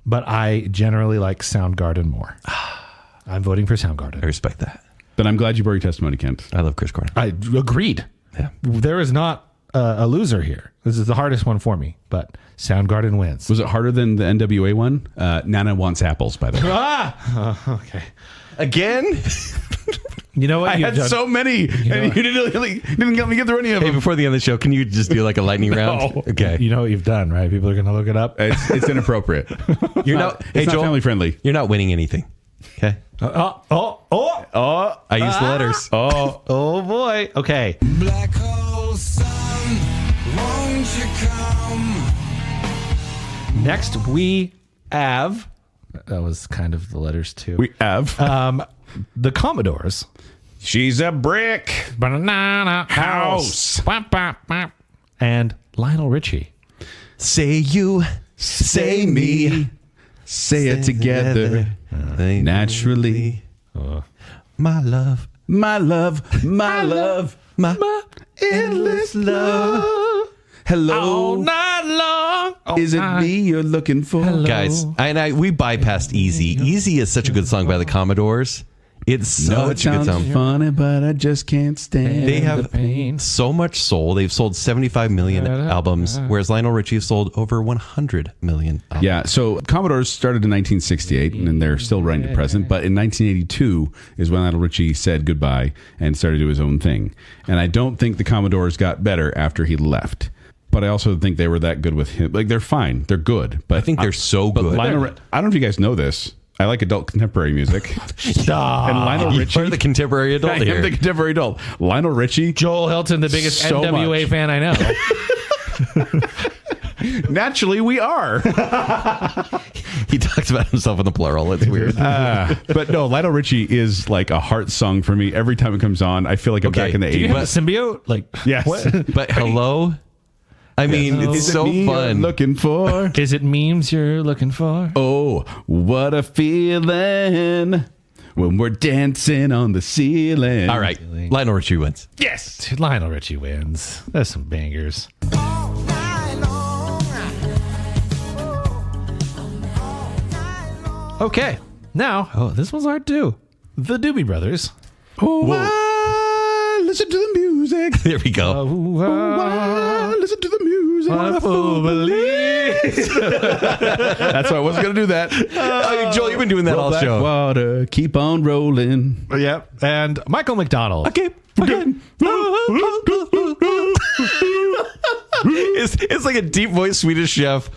but I generally like Soundgarden more. I'm voting for Soundgarden. I respect that. Then I'm glad you brought your testimony, Kent. I love Chris Cornell. I agreed. Yeah. There is not a loser here. This is the hardest one for me, but Soundgarden wins. Was it harder than the NWA one? Nana Wants Apples, by the way. Okay. Again? You know what? I had so many, and you didn't let me get through any of Hey, them. before the end of the show, can you just do like a lightning round? No. Okay. You know what you've done, right? People are going to look it up. It's inappropriate. You're not, It's not family friendly. You're not winning anything. Okay. I use the letters. Oh boy. Okay. Black hole sun, won't you come? Next, we have, that was kind of the letters too. We have. The Commodores. She's a brick. Banana House. Bop, bop, bop. And Lionel Richie. Say you, say me. Say it together. Naturally. My love. My love. My love. My endless love. Hello. All night long. All Is it night. me you're looking for? Guys, we bypassed Easy. Easy is such a good song by the Commodores. It's No, it such a good sounds song. funny, but I just can't stand They it. have pain. so much soul. They've sold 75 million albums, whereas Lionel Richie has sold over 100 million albums. Yeah, so Commodores started in 1968, and they're still running to present. But in 1982 is when Lionel Richie said goodbye and started to do his own thing. And I don't think the Commodores got better after he left. But I also think they were that good with him. Like, they're fine. They're good. But I think they're so but good. Lionel, I don't know if you guys know this. I like adult contemporary music. Stop. And Lionel Richie. You're the contemporary adult I am here. the contemporary adult. Lionel Richie. Joel Hilton, the biggest So NWA much. fan I know. Naturally, we are. He talks about himself in the plural. It's weird. But no, Lionel Richie is like a heart song for me. Every time it comes on, I feel like I'm Okay. back in the Do you 80s. have a symbiote? Like, Yes. But hello? I mean, it's Is it so me you're fun. looking for? is it memes you're looking for? Oh, what a feeling when we're dancing on the ceiling. All right. Lionel Richie wins. Yes. Dude, Lionel Richie wins. There's some bangers. Okay, now, this one's hard too. The Doobie Brothers. Oh, I listen to the music. There we go. I listen to the music. That's why I wasn't going to do that. Joel, you've been doing that all Black show. water, keep on rolling. Yep. And Michael McDonald. Okay. It's like a deep voice Swedish chef.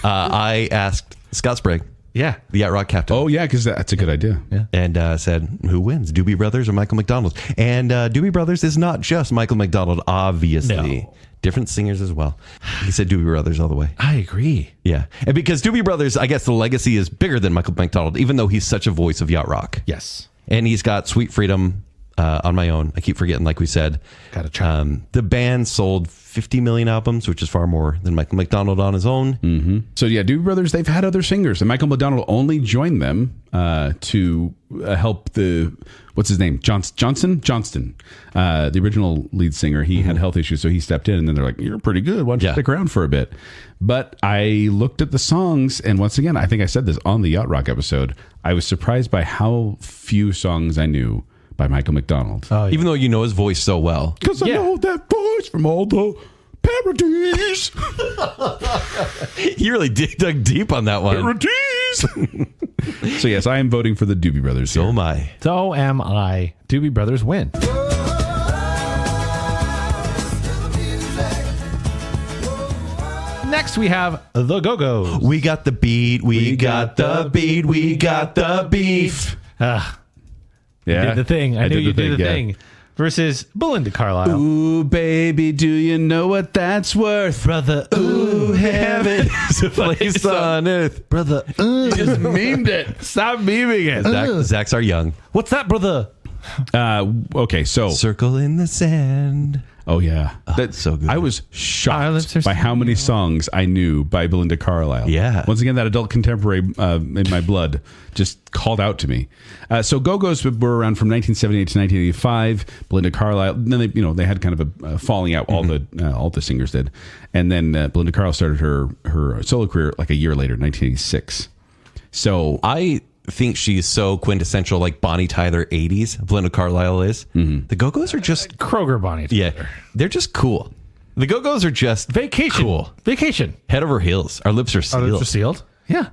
I asked Scott Sprague, Yeah. the Yacht Rock captain, Oh, yeah, because that's a good idea. Yeah. and said, who wins, Doobie Brothers or Michael McDonald? And Doobie Brothers is not just Michael McDonald, obviously. No. Different singers as well. He said Doobie Brothers all the way. I agree. Yeah. And because Doobie Brothers, I guess the legacy is bigger than Michael McDonald, even though he's such a voice of Yacht Rock. Yes. And he's got Sweet Freedom on my own. I keep forgetting, like we said. Gotta try. The band sold 50 million albums, which is far more than Michael McDonald on his own. So yeah, Doobie Brothers, they've had other singers, and Michael McDonald only joined them to help the what's his name, Johnston, the original lead singer. He had health issues, so he stepped in, and then they're like, "You're pretty good. Why don't you stick around for a bit?" But I looked at the songs, and once again, I think I said this on the Yacht Rock episode. I was surprised by how few songs I knew by Michael McDonald. Even though you know his voice so well. Because I know that voice from all the parodies. You really dug deep on that one. Parodies. So yes, I am voting for the Doobie Brothers. So here. am I. So am I. Doobie Brothers win. Next, we have the Go-Go's. We got the beat. We got the beat. We got the beef. Ah, Yeah, did the thing. I knew you did the yeah. thing. Versus Belinda Carlisle. Ooh, baby, do you know what that's worth? Brother. Ooh, heaven is a place on earth. Brother. Just memed it. Stop memeing it. Zach's our young. What's that, brother? Okay, so Circle in the sand. oh yeah, that's so good. I was Our lips shocked are by how many songs I knew by Belinda Carlisle. Yeah. once again, that adult contemporary in my blood just called out to me. So Go-Go's were around from 1978 to 1985. Belinda Carlisle, then they had kind of a falling out. All the singers did, and then Belinda Carlisle started her solo career like a year later, 1986. So I think she's so quintessential, like Bonnie Tyler 80s. Belinda Carlisle is. The Go-Go's are just, Kroger Bonnie. yeah, they're just cool. The Go-Go's are just Vacation. cool. Vacation. Head over heels. Our lips are Our sealed. lips are sealed. Yeah.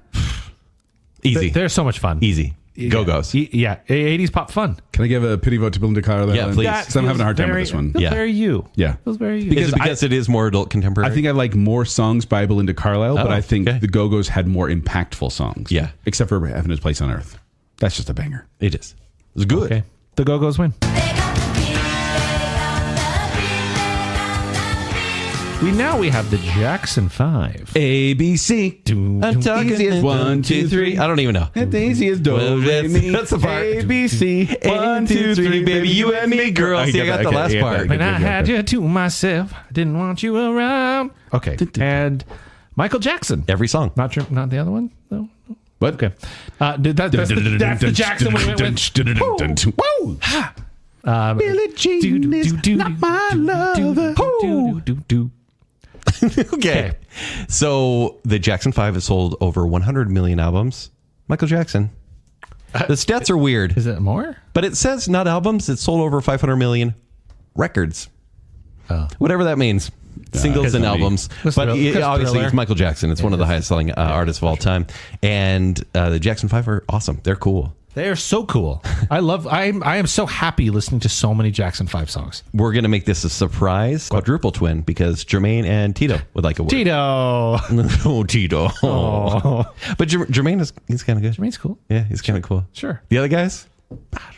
Easy. They're so much fun. Easy. Go-Go's. Yeah. 80s pop fun. can I give a pity vote to Belinda Carlisle? Yeah, please. Because I'm having a hard time with this one. Feels Yeah. very you. Yeah. Feels very you. Is it because it is more adult contemporary? I think I like more songs by Belinda Carlisle, but Oh, I think okay. the Go-Go's had more impactful songs. Yeah. Except for Heaven Is a Place on Earth. That's just a banger. it is. It's good. Okay. The Go-Go's win. We have the Jackson 5. ABC. I'm talking Easiest 1, 2, 3. I don't even know. At the easiest do, Well, re, mi. that's the part. ABC. 1, 2, 3, baby, you and me, girl. See, I got the last part. When I had you to myself, I didn't want you around. Okay. And Michael Jackson. Every song. Not the other one, though? What? Okay. That's the Jackson we went with. Woo! Billie Jean do, is do, do, not my lover. Okay. So the Jackson 5 has sold over 100 million albums. Michael Jackson. The stats are weird, Is it more? but it says not albums. It's sold over 500 million records. Whatever that means. Singles and albums. But obviously it's Michael Jackson. It's one of the highest selling artists of all time. And the Jackson 5 are awesome. They're cool. They are so cool. I am so happy listening to so many Jackson 5 songs. We're going to make this a surprise quadruple twin because Jermaine and Tito would like a word. Tito. Oh, Tito. Oh. But Jermaine he's kind of good. Jermaine's cool. Yeah, he's kind of cool. Sure. The other guys?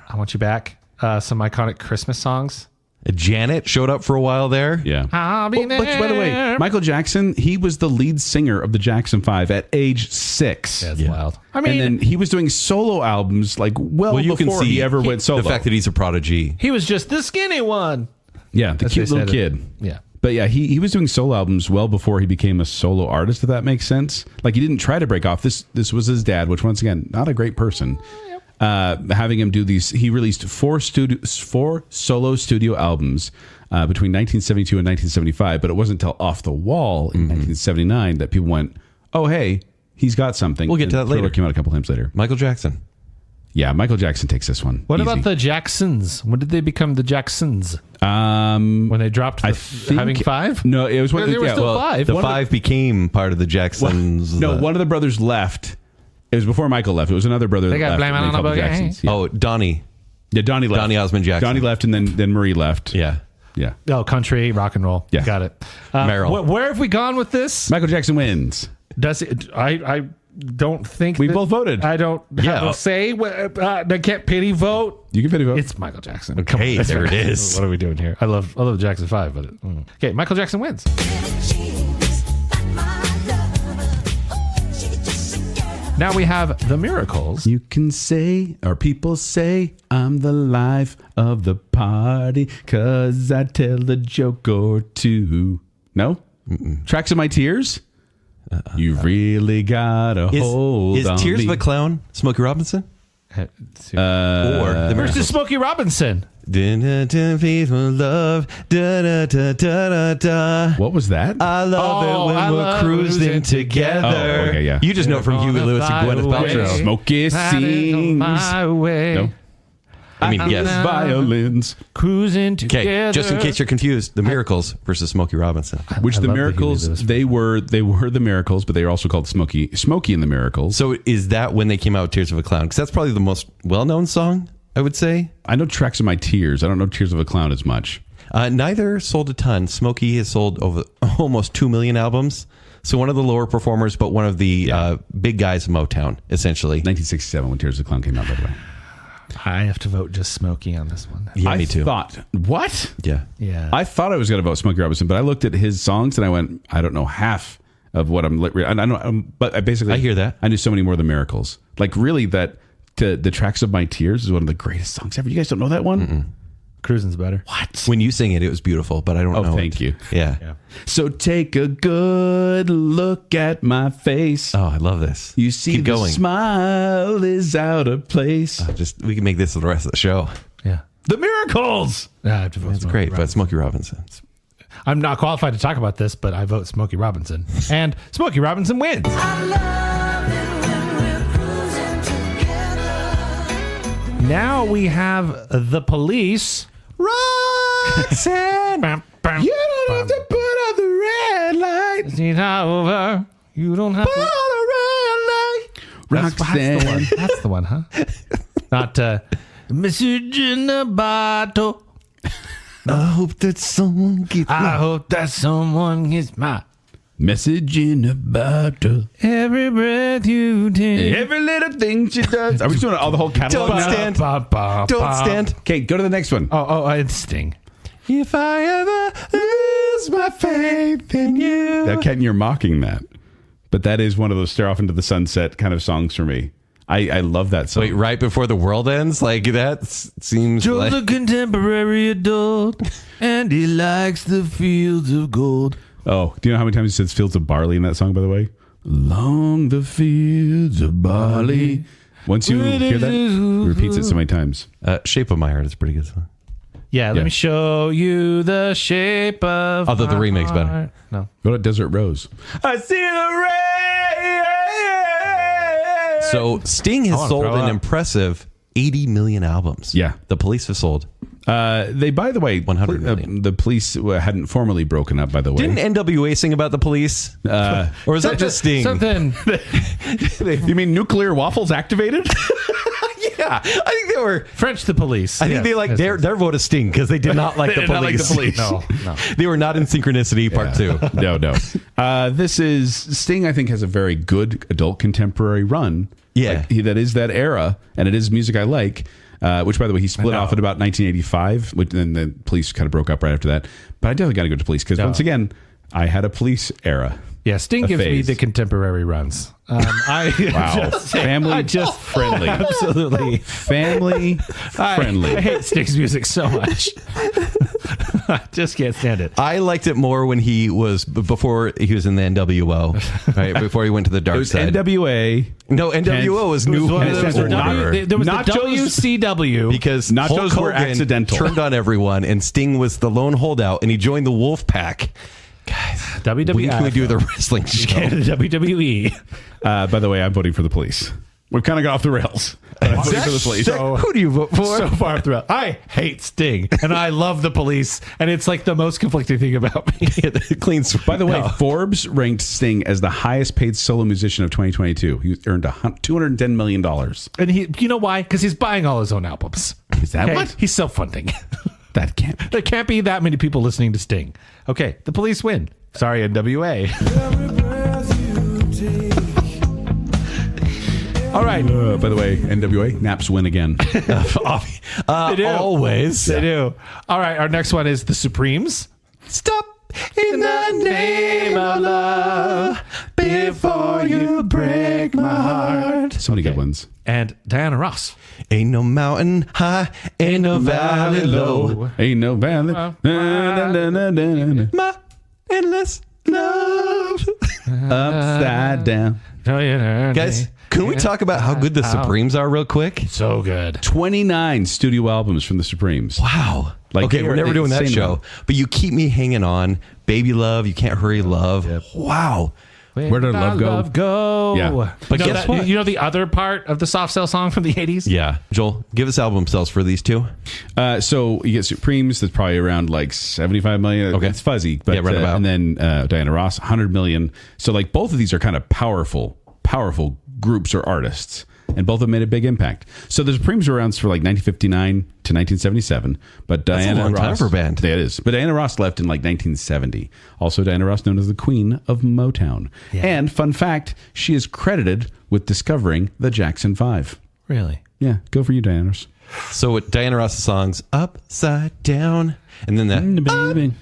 I Want You Back. Some iconic Christmas songs. Janet showed up for a while there. Yeah. I'll be But by the way, Michael Jackson, he was the lead singer of the Jackson 5 at age 6. That's wild. I mean, And then he was doing solo albums like Well, you can before see he ever went solo. the fact that he's a prodigy. he was just the skinny one. Yeah, the That's cute what little they said. kid. Yeah. But yeah, he was doing solo albums well before he became a solo artist, if that makes sense. Like he didn't try to break off. This was his dad, which once again, not a great person. Having him do these, he released four solo studio albums between 1972 and 1975, but it wasn't until Off the Wall in 1979 that people went, oh, hey, he's got something. We'll get to that Thriller later. Came out a couple times later. Michael Jackson. Yeah, Michael Jackson takes this one. What Easy. about the Jacksons? When did they become the Jacksons? When When they dropped having 5? No, it was when They were still 5. The 5 became part of the Jacksons. No, one of the brothers left. It was before Michael left. It was another brother They that got left. blame and it they on the called the boogie. Jacksons. Yeah. Oh, Donnie. Yeah, Donnie left. Donnie Osmond Jackson. Donnie left, and then Marie left. Yeah. Yeah. Oh, country, rock and roll. Yeah. Got it. Meryl. Where have we gone with this? Michael Jackson wins. Does it? I don't think We both voted. I don't have Yeah. a say. I can't pity vote. You can pity vote. It's Michael Jackson. Okay, there it is. What are we doing here? I love Jackson 5, but okay, Michael Jackson wins. Now we have The Miracles. You can say, or people say, I'm the life of the party, 'cause I tell a joke or two. No? Tracks of My Tears? You really got to hold Is on Tears me. of a Clown Smokey Robinson? Or Or The Where's the Miracles? Smokey Robinson? Faithful love. Da-da-da-da-da-da. What was that? I love Oh, it I when we're love cruising cruising together. Oh, okay, yeah. You just know it from Huey On Lewis the and Gwyneth highway. Paltrow. Smokey sings. My way. No? I mean, yes. Violins. Cruising together. Okay, just in case you're confused, The Miracles versus Smokey Robinson. Which I the love the Miracles, Huey Lewis. they were the Miracles, but they were also called Smokey and the Miracles. So is that when they came out with Tears of a Clown? Because that's probably the most well-known song, I would say. I know Tracks of My Tears. I don't know Tears of a Clown as much. Neither sold a ton. Smokey has sold over almost 2 million albums. So one of the lower performers, but one of the big guys of Motown, essentially. 1967 when Tears of a Clown came out, by the way. I have to vote just Smokey on this one. Yeah, I me too. thought, what? Yeah. Yeah. I thought I was going to vote Smokey Robinson, but I looked at his songs and I went, I don't know half of what I'm. I know, but I basically I hear that. I knew so many more of the Miracles. Like really, the Tracks of My Tears is one of the greatest songs ever. You guys don't know that one? Cruising's better. What? When you sing it, it was beautiful, but I don't know. Oh, thank you. Yeah. So take a good look at my face. Oh, I love this. You see, Keep the going. smile is out of place. We can make this the rest of the show. Yeah. The Miracles. I have to vote It's Smokey great, but Robinson. Smokey Robinson. I'm not qualified to talk about this, but I vote Smokey Robinson. And Smokey Robinson wins. Now we have The Police. Roxanne! You don't have to put on the red light. It's not over. You don't have to. Put on the red light. Roxanne. That's the one, huh? Not message in a bottle. I hope that someone gets I hope that someone gets my Message in a bottle. every breath you take. Every little thing she does. Are we doing all the whole catalog Don't now? stand. Don't stand. Okay, go to the next one. Oh, it's Sting. If I ever lose lose my faith in you. Now, Ken, you're mocking that. But that is one of those stare off into the sunset kind of songs for me. I love that song. Wait, right before the world ends? Like, that seems Joe's like... a contemporary adult, and he likes the fields of gold. Oh, do you know how many times he says fields of barley in that song, by the way? Along the fields of barley. Once you hear that, he repeats it so many times. Shape of My Heart is a pretty good song. Yeah, let me show you the shape of Although the my remake's better. heart. No. What about Desert Rose? I see the rain. So Sting has wanna sold throw an up. impressive 80 million albums. Yeah. The Police have sold. They, by the way, 100 million. The Police hadn't formally broken up, by the way. Didn't NWA sing about the Police? Or was that just Sting? Something. You mean nuclear waffles activated? Yeah, I think they were. French the Police. I think they like their vote of Sting because they did not like, They the, did not like police. the Police. No. They were not in Synchronicity Part 2. No. This is Sting. I think has a very good adult contemporary run. Yeah. That is that era, and it is music I like. Which, by the way, he split off at about 1985, which then the Police kind of broke up right after that. But I definitely got to go to Police because once again, I had a Police era. Yeah, Sting A gives me phase. the contemporary runs. Wow, family friendly, Absolutely. family friendly. I hate Sting's music so much. I just can't stand it. I liked it more when he was before he was in the NWO, right? Before he went to the It dark was side. NWA. No, NWO was new. one of those- There was the Nachos- WCW. Because Nachos Hulk were Hogan accidental. turned on everyone, and Sting was the lone holdout, and he joined the Wolf Pack. WWF. When can we do the wrestling show? WWE. By the way, I'm voting for the Police. We've kind of got off the rails. I'm voting for the Police. So, who do you vote for? So far throughout, I hate Sting and I love the Police, and it's like the most conflicting thing about me. Clean sweep. By the way, Forbes ranked Sting as the highest paid solo musician of 2022. He earned $210 million. And you know why? Because he's buying all his own albums. Is that Okay? what? He's self-funding. That can't be. There can't be that many people listening to Sting. Okay, the Police win. Sorry, NWA. All right. By the way, NWA, Naps win again. They do. Always. They do. All right, our next one is the Supremes. Stop in the name of love before you break my heart. So many good ones. And Diana Ross. Ain't no mountain high, ain't no valley low. Ain't no valley. My endless love. Upside down. Guys, can we talk about how good the Supremes are real quick? So good. 29 studio albums from the Supremes. Wow. Like, Okay, they we're were never doing that insane show. amount. But you keep me hanging on. Baby Love, You Can't Hurry Love. Wow. Where did love go? Yeah. But you know guess what? You know the other part of the soft cell song from the 80s? Yeah. Joel, give us album sales for these two. So you get Supremes, that's probably around like 75 million. Okay. It's fuzzy. But, Yeah, roundabout. and then Diana Ross, 100 million. So like both of these are kind of powerful groups or artists. And both have made a big impact. So the Supremes were around for like 1959 to 1977. But Diana long Ross, time for a band. Yeah, it is. But Diana Ross left in like 1970. Also, Diana Ross, known as the Queen of Motown. Yeah. And fun fact, she is credited with discovering the Jackson 5. Really? Yeah, go for you, Diana Ross. So with Diana Ross's songs, Upside Down, and then that Baby.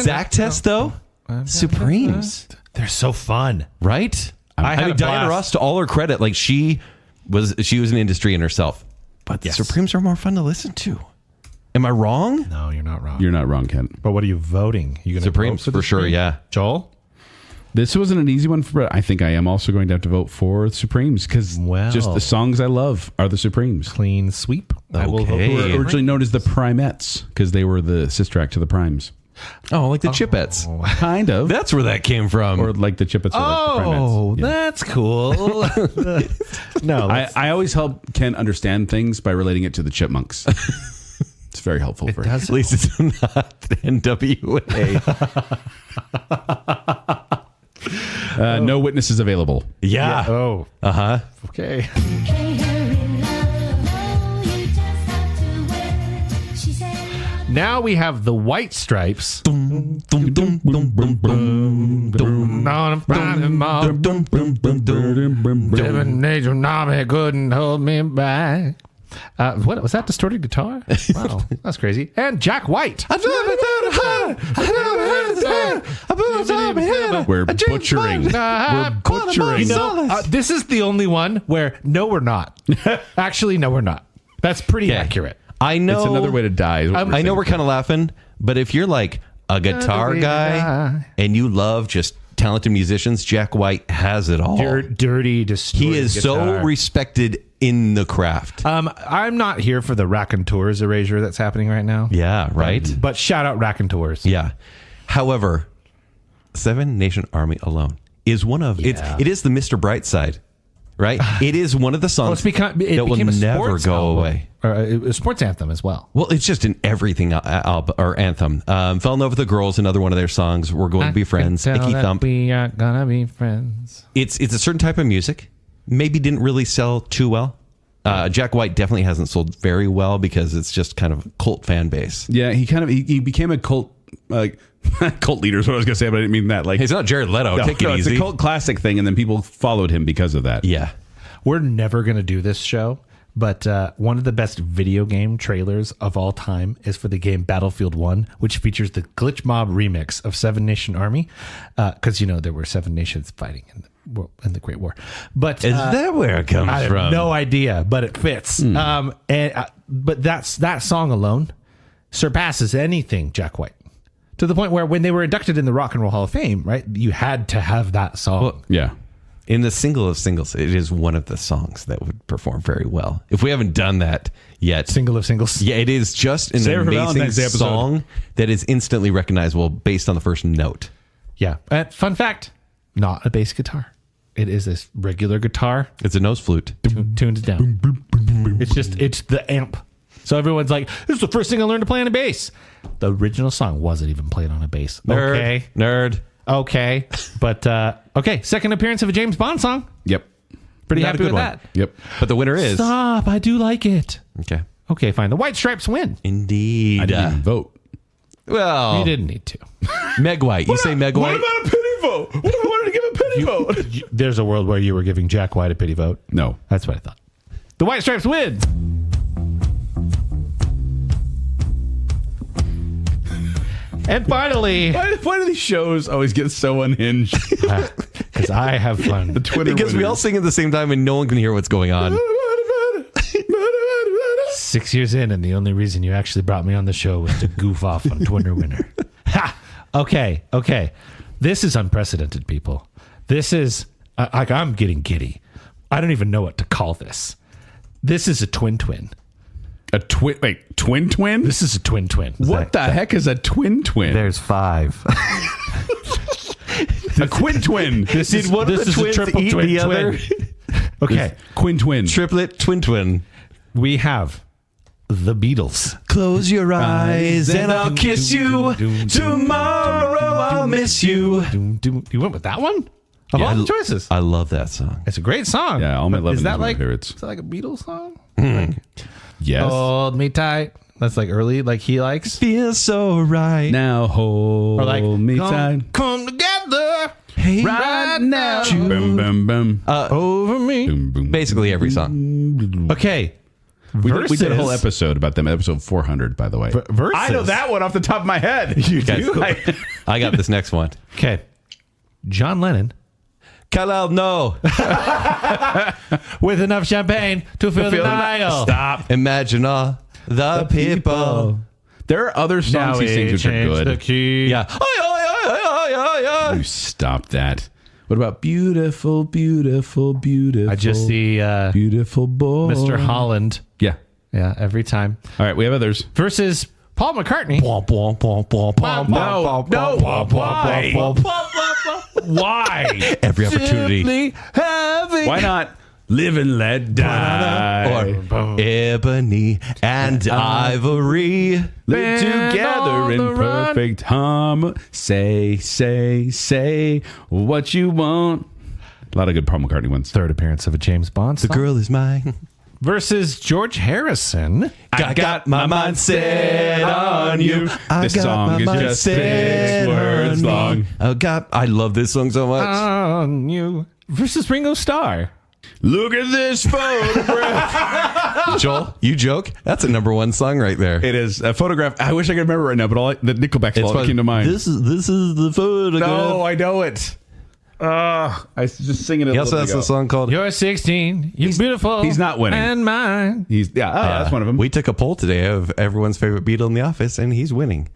Zack test though, Supremes, They're so fun. right? I had a Diana blast. Ross, to all her credit, like she was an industry in herself, but Yes. the Supremes are more fun to listen to. Am I wrong? No, you're not wrong. You're not wrong, Kent. But what are you voting? You gonna Supremes vote for the sure. Supremes? Yeah. Joel? This wasn't an easy one for. I think I am also going to have to vote for the Supremes because Well. just the songs I love are the Supremes. Clean sweep. I will vote Okay. for Who were originally known as the Primettes because they were the sister act to the Primes. Oh, like the Chipettes. Kind of. That's where that came from. Or like the Chipettes are like the Oh, Primettes. Yeah. that's cool. No, I always help Ken understand things by relating it to the Chipmunks. It's very helpful for him. At least it's not NWA. No witnesses available. Yeah. Oh, okay. Now we have the White Stripes. Couldn't hold me back. What was that? Distorted guitar? Wow, that's crazy. And Jack White. We're butchering. We're butchering. You know, this is the only one where no, we're not. Actually, no, we're not. That's pretty accurate. I know. It's another way to die. is what I know saying. we're kind of laughing, but if you're like a guitar guy and you love just talented musicians, Jack White has it all. Dirty, distorted He is so guitar. respected in the craft. I'm not here for the raconteurs erasure that's happening right now. Yeah, right? But shout out raconteurs. Yeah. However, Seven Nation Army alone is one of it is the Mr. Brightside, right? It is one of the songs It that will became a never sports go album. away. Or a sports anthem as well. Well, it's just in everything album or anthem. Fell in Love with the Girls, another one of their songs. We're going to be friends. Icky Thump. We are gonna be friends. It's a certain type of music. Maybe didn't really sell too well. Jack White definitely hasn't sold very well because it's just kind of a cult fan base. Yeah, he became a cult cult leader is what I was gonna say, but I didn't mean that. Like, He's not Jared Leto. Take it it's easy. a cult classic thing, and then people followed him because of that. Yeah. We're never gonna do this show, but one of the best video game trailers of all time is for the game Battlefield 1, which features the Glitch Mob remix of Seven Nation Army, because there were 7 nations fighting in the Great War. But Is that where it comes I have from? no idea, but it fits. But that song alone surpasses anything Jack White, to the point where when they were inducted in the Rock and Roll Hall of Fame, right, you had to have that song. Yeah. In the single of singles, it is one of the songs that would perform very well. If we haven't done that yet. Single of singles. Yeah, it is just an Save it for amazing Valentine's Day episode. song that is instantly recognizable based on the first note. Yeah. Fun fact, not a bass guitar. It is a regular guitar It's a nose flute. tuned down. It's the amp. So everyone's like, this is the first thing I learned to play on a bass. The original song wasn't even played on a bass. Okay. Nerd. Okay. But, okay. Second appearance of a James Bond song. Yep. Pretty Not a happy good with one. that. Yep. But the winner is. Stop. I do like it. Okay. Okay, fine. The White Stripes win. Indeed. I didn't even vote. Well, You didn't need to. Meg White. You say Meg White? about a pity vote? What if I wanted to give a pity vote? There's a world where you were giving Jack White a pity vote. No. That's what I thought. The White Stripes win. And finally, Why do these shows always get so unhinged? because I have fun. Twitter Because we all sing at the same time and no one can hear what's going on. 6 years in, and the only reason you actually brought me on the show was to goof off on Twitter winner. Ha! Okay. This is unprecedented, people. This is I'm getting giddy. I don't even know what to call this. This is a twin. A twin? Wait, twin? This is a twin. What the heck is a twin? There's 5. A twin. This is one of this the is a twins triple eat twin. the other? Okay, Twin. Triplet twin. we have the Beatles. Close your eyes and I'll kiss you. Tomorrow I'll miss you. You went with that one? Of all the choices. I love that song. It's a great song. Yeah, All My But Lovin' is is that one of my like favorites. Is that like a Beatles song? Yes. Hold me tight. That's like early, like he likes. Feels so right. Now hold Or like me tight. come together Hey, right now Boom, boom, boom. over me. Boom, boom. basically every song. Okay. We did a whole Versus- episode about them, episode 400, by the way. Versus. I know that one off the top of my head. You Okay, cool. I got this next one. Okay. John Lennon Kal-El, no. with enough champagne to fill the Nile. Stop. Imagine all the people. There are other songs he sings which are the good. key. Yeah. You stop that. What about beautiful, beautiful, beautiful? I just see beautiful boy. Mr. Holland. Yeah. Yeah, every time. All right, we have others. Versus Paul McCartney. Why? Every opportunity. Simply having Why not live and let die? Or ebony and ivory. Live together on in the run. perfect harmony. Say what you want. A lot of good Paul McCartney ones. third appearance of a James Bond The song. girl is mine. Versus George Harrison. I got my mind set on you. This song is just 6 words long. I love this song so much. On you. Versus Ringo Starr. Look at this photograph. Joel, you joke? That's a number one song right there. It is a photograph. I wish I could remember right now, but the Nickelback's all that came to mind. This is the photograph. No, I know it. I was just singing it. He also has a song called You're 16. You're beautiful. He's not winning. And mine. That's one of them. We took a poll today of everyone's favorite Beatle in the office, and he's winning.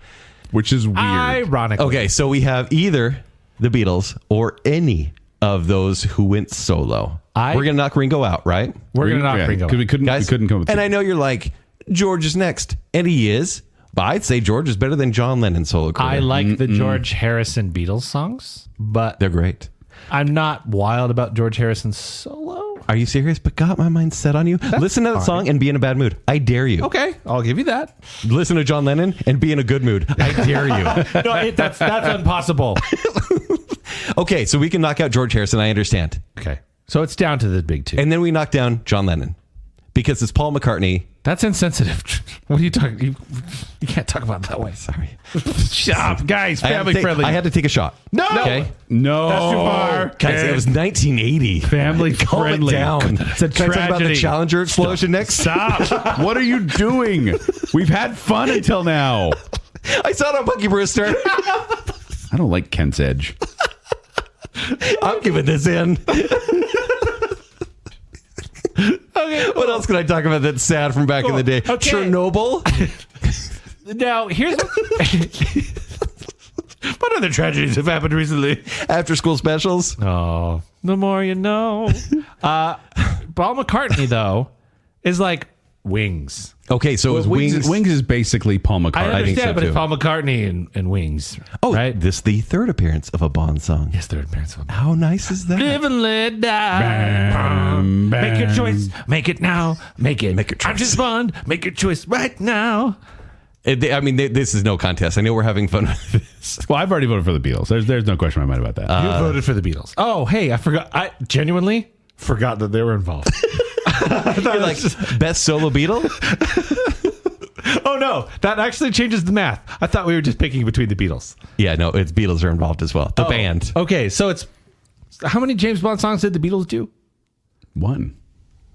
Which is weird. Ironically. Okay, so we have either the Beatles or any of those who went solo. We're gonna knock Ringo out, right? We're going to knock Ringo. Because we couldn't come up with and I know you're like, George is next, and he is, but I'd say George is better than John Lennon's solo career. I like the George Harrison Beatles songs, but They're great. I'm not wild about George Harrison's solo. Are you serious? But got my mind set on you. Listen to that song and be in a bad mood. I dare you. Okay, I'll give you that. Listen to John Lennon and be in a good mood. I dare you. No, that's impossible. Okay, so we can knock out George Harrison. I understand. Okay, so it's down to the big two. And then we knock down John Lennon because it's Paul McCartney. That's insensitive. What are you talking? You can't talk about it that way. Sorry. Shut up, guys. Family friendly. I had to take a shot. No. Okay. No. That's too far. Guys, it was 1980. Family Calm friendly. it down. It's a Can I talk about the tragedy. Challenger explosion next? Stop. What are you doing? We've had fun until now. I saw it on Bucky Brewster. I don't like Kent's Edge. I'm giving this in. Okay. What else can I talk about that's sad from back in the day? Okay. Chernobyl? Now, here's what other tragedies have happened recently? After school specials? Oh, the more you know. Paul McCartney, though, is like Wings. Okay, so it was Wings. Wings is basically Paul McCartney. I understand, so, but too. it's Paul McCartney and Wings. Oh, right? this the third appearance of a Bond song. Yes, third appearance of How nice is that? Live and let die. Bam, Make your bam. choice. Make it now. Make your choice. I'm just Bond. Make your choice right now. This is no contest. I know we're having fun with this. Well, I've already voted for the Beatles. There's no question in my mind about that. You voted for the Beatles. Oh, hey, I forgot. I genuinely forgot that they were involved. You're like, best solo Beatle? Oh, no. That actually changes the math. I thought we were just picking between the Beatles. Yeah, no, it's Beatles are involved as well. The band. Okay, so it's... How many James Bond songs did the Beatles do? One.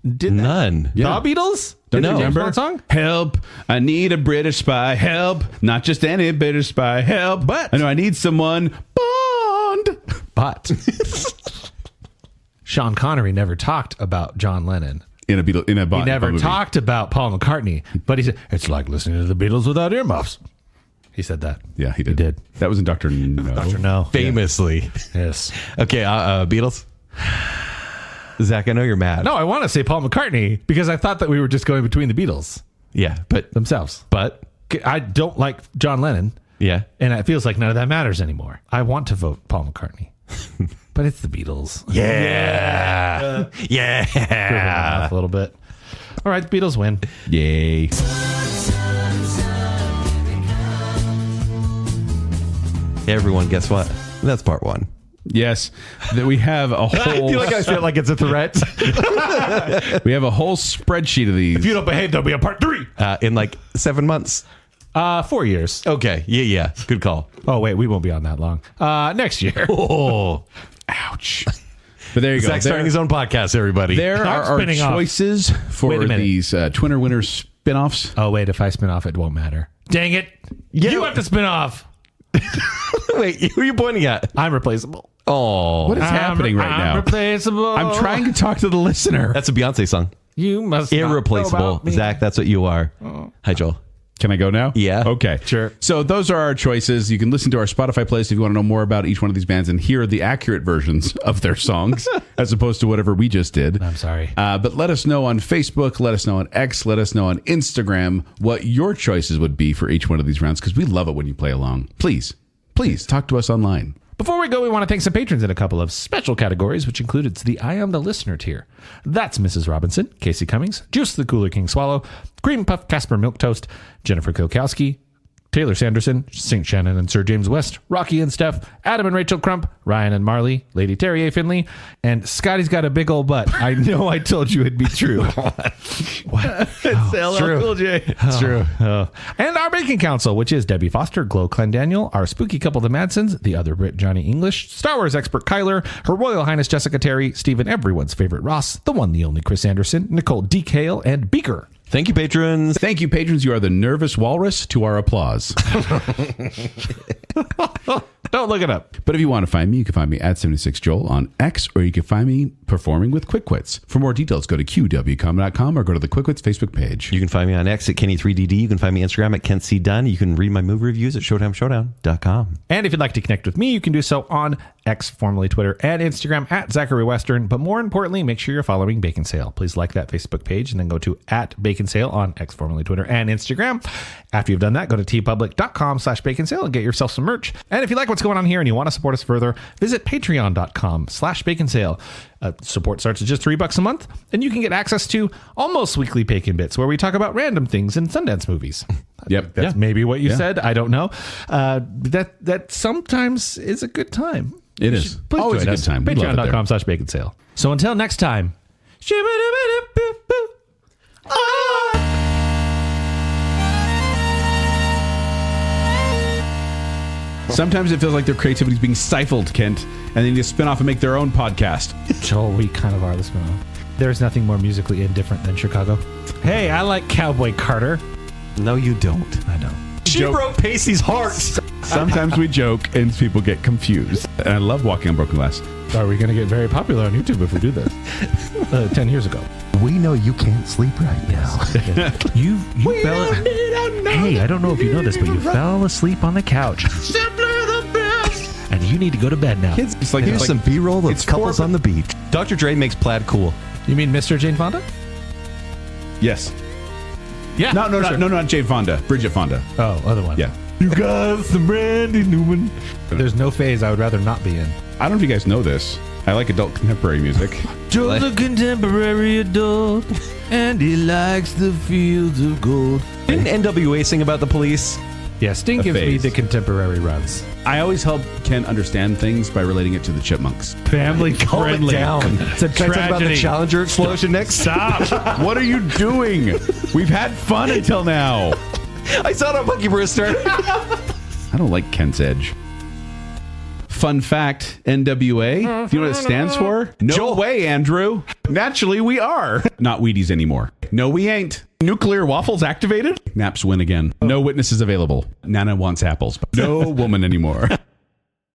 Did None. The Beatles? Don't Did you the James remember? Bond song? Help! I need a British spy. Help! Not just any British spy. Help! But- I know I need someone. Bond. But Sean Connery never talked about John Lennon. In a Beatle. In a Bond. He never movie. talked about Paul McCartney, but he said, it's like listening to the Beatles without earmuffs. He said that. Yeah, he did. He did. That was in Dr. No. Dr. No. Famously. Yes. Okay, Beatles. Zach, I know you're mad. No, I want to say Paul McCartney because I thought that we were just going between the Beatles Yeah, but themselves. but I don't like John Lennon, yeah. and it feels like none of that matters anymore. I want to vote Paul McCartney, but it's the Beatles. Yeah. Yeah. A little bit. All right, the Beatles win. Yay. Hey, everyone, guess what? That's part one. Yes. That we have a I whole feel like I said like it's a threat. we have a whole spreadsheet of these. If you don't behave, there'll be a part 3. In like 7 months. 4 years. Okay. Yeah. Good call. Oh, wait, we won't be on that long. Next year. Oh. Ouch. But there you go. Zach's starting his own podcast, everybody. There I'm are our spinning off. choices Wait for a minute. these Twinner Winner spin-offs. Oh, wait, if I spin off, it won't matter. Dang it. You have to spin off. Wait, who are you pointing at? I'm replaceable. Oh. What is happening right I'm now? replaceable. I'm trying to talk to the listener. That's a Beyonce song. You must not know Irreplaceable. about me. Zach, that's what you are. Hi, Joel. Can I go now? Yeah. Okay. Sure. So those are our choices. You can listen to our Spotify playlist if you want to know more about each one of these bands and hear the accurate versions of their songs as opposed to whatever we just did. I'm sorry. But let us know on Facebook, let us know on X, let us know on Instagram what your choices would be for each one of these rounds because we love it when you play along. Please talk to us online. Before we go, we want to thank some patrons in a couple of special categories, which included the I Am the Listener tier. That's Mrs. Robinson, Casey Cummings, Juice the Cooler King Swallow, Cream Puff Casper Milk Toast, Jennifer Kokowski, Taylor Sanderson, St. Shannon and Sir James West, Rocky and Steph, Adam and Rachel Crump, Ryan and Marley, Lady Terry A. Finley, and Scotty's got a big old butt. I know I told you it'd be true. What? It's LL Cool J. It's true. And our Bacon Council, which is Debbie Foster, Glow Clendaniel, our spooky couple, the Madsons, the other Brit, Johnny English, Star Wars expert Kyler, Her Royal Highness Jessica Terry, Stephen, everyone's favorite Ross, the one, the only Chris Anderson, Nicole D. Kale, and Beaker. Thank you, patrons. Thank you, patrons. You are the nervous walrus to our applause. Don't look it up. But if you want to find me, you can find me at 76Joel on X, or you can find me performing with Quick Wits. For more details, go to qwcom.com or go to the Quick Wits Facebook page. You can find me on X at Kenny3DD. You can find me on Instagram at Kent C. Dunn. You can read my movie reviews at ShowtimeShowdown.com. And if you'd like to connect with me, you can do so on X, formerly Twitter, and Instagram at Zachary Western. But more importantly, make sure you're following Baconsale. Please like that Facebook page and then go to at Baconsale on X, formerly Twitter, and Instagram. After you've done that, go to tpublic.com/Baconsale and get yourself some merch. And if you like what's going on here and you want to support us further, visit patreon.com/Baconsale. Support starts at just $3 a month, and you can get access to almost weekly Bacon Bits, where we talk about random things in Sundance movies. Yep. That's maybe what you said. I don't know. That sometimes is a good time. It is. Please Always join a us. good time. We love it there. Patreon.com/Baconsale. So until next time. Sometimes it feels like their creativity is being stifled, Kent, and they need to spin off and make their own podcast. Joel, we kind of are the spin-off. There's nothing more musically indifferent than Chicago. Hey, I like Cowboy Carter. No, you don't. I know. She broke Pacey's heart. Sometimes we joke and people get confused. And I love walking on broken glass. Are we going to get very popular on YouTube if we do this? 10 years ago. We know you can't sleep right now. You fell. Hey, I don't know if you know this, but you fell asleep on the couch. Simply the best. And you need to go to bed now. Kids, it's like, Here's some B-roll of it's couples for- on the beach. Dr. Dre makes plaid cool. You mean Mr. Jane Fonda? Yes. Yeah. No, not Jane Fonda. Bridget Fonda. Oh, other one. Yeah. You got some Randy Newman. There's no phase I would rather not be in. I don't know if you guys know this. I like adult contemporary music. Joe's a contemporary adult, and he likes the fields of gold. Didn't NWA sing about the police? Yeah, Sting A gives me phase. the contemporary runs. I always help Ken understand things by relating it to the Chipmunks. Family friendly. It's a tragedy. About the Challenger explosion next. Stop. What are you doing? We've had fun until now. I saw it on Bucky Brewster. I don't like Kent's Edge. Fun fact, NWA. Do you know what it stands for? No way, Andrew. Naturally, we are. Not Wheaties anymore. No, we ain't. Nuclear waffles activated? Naps win again. No witnesses available. Nana wants apples. No woman anymore.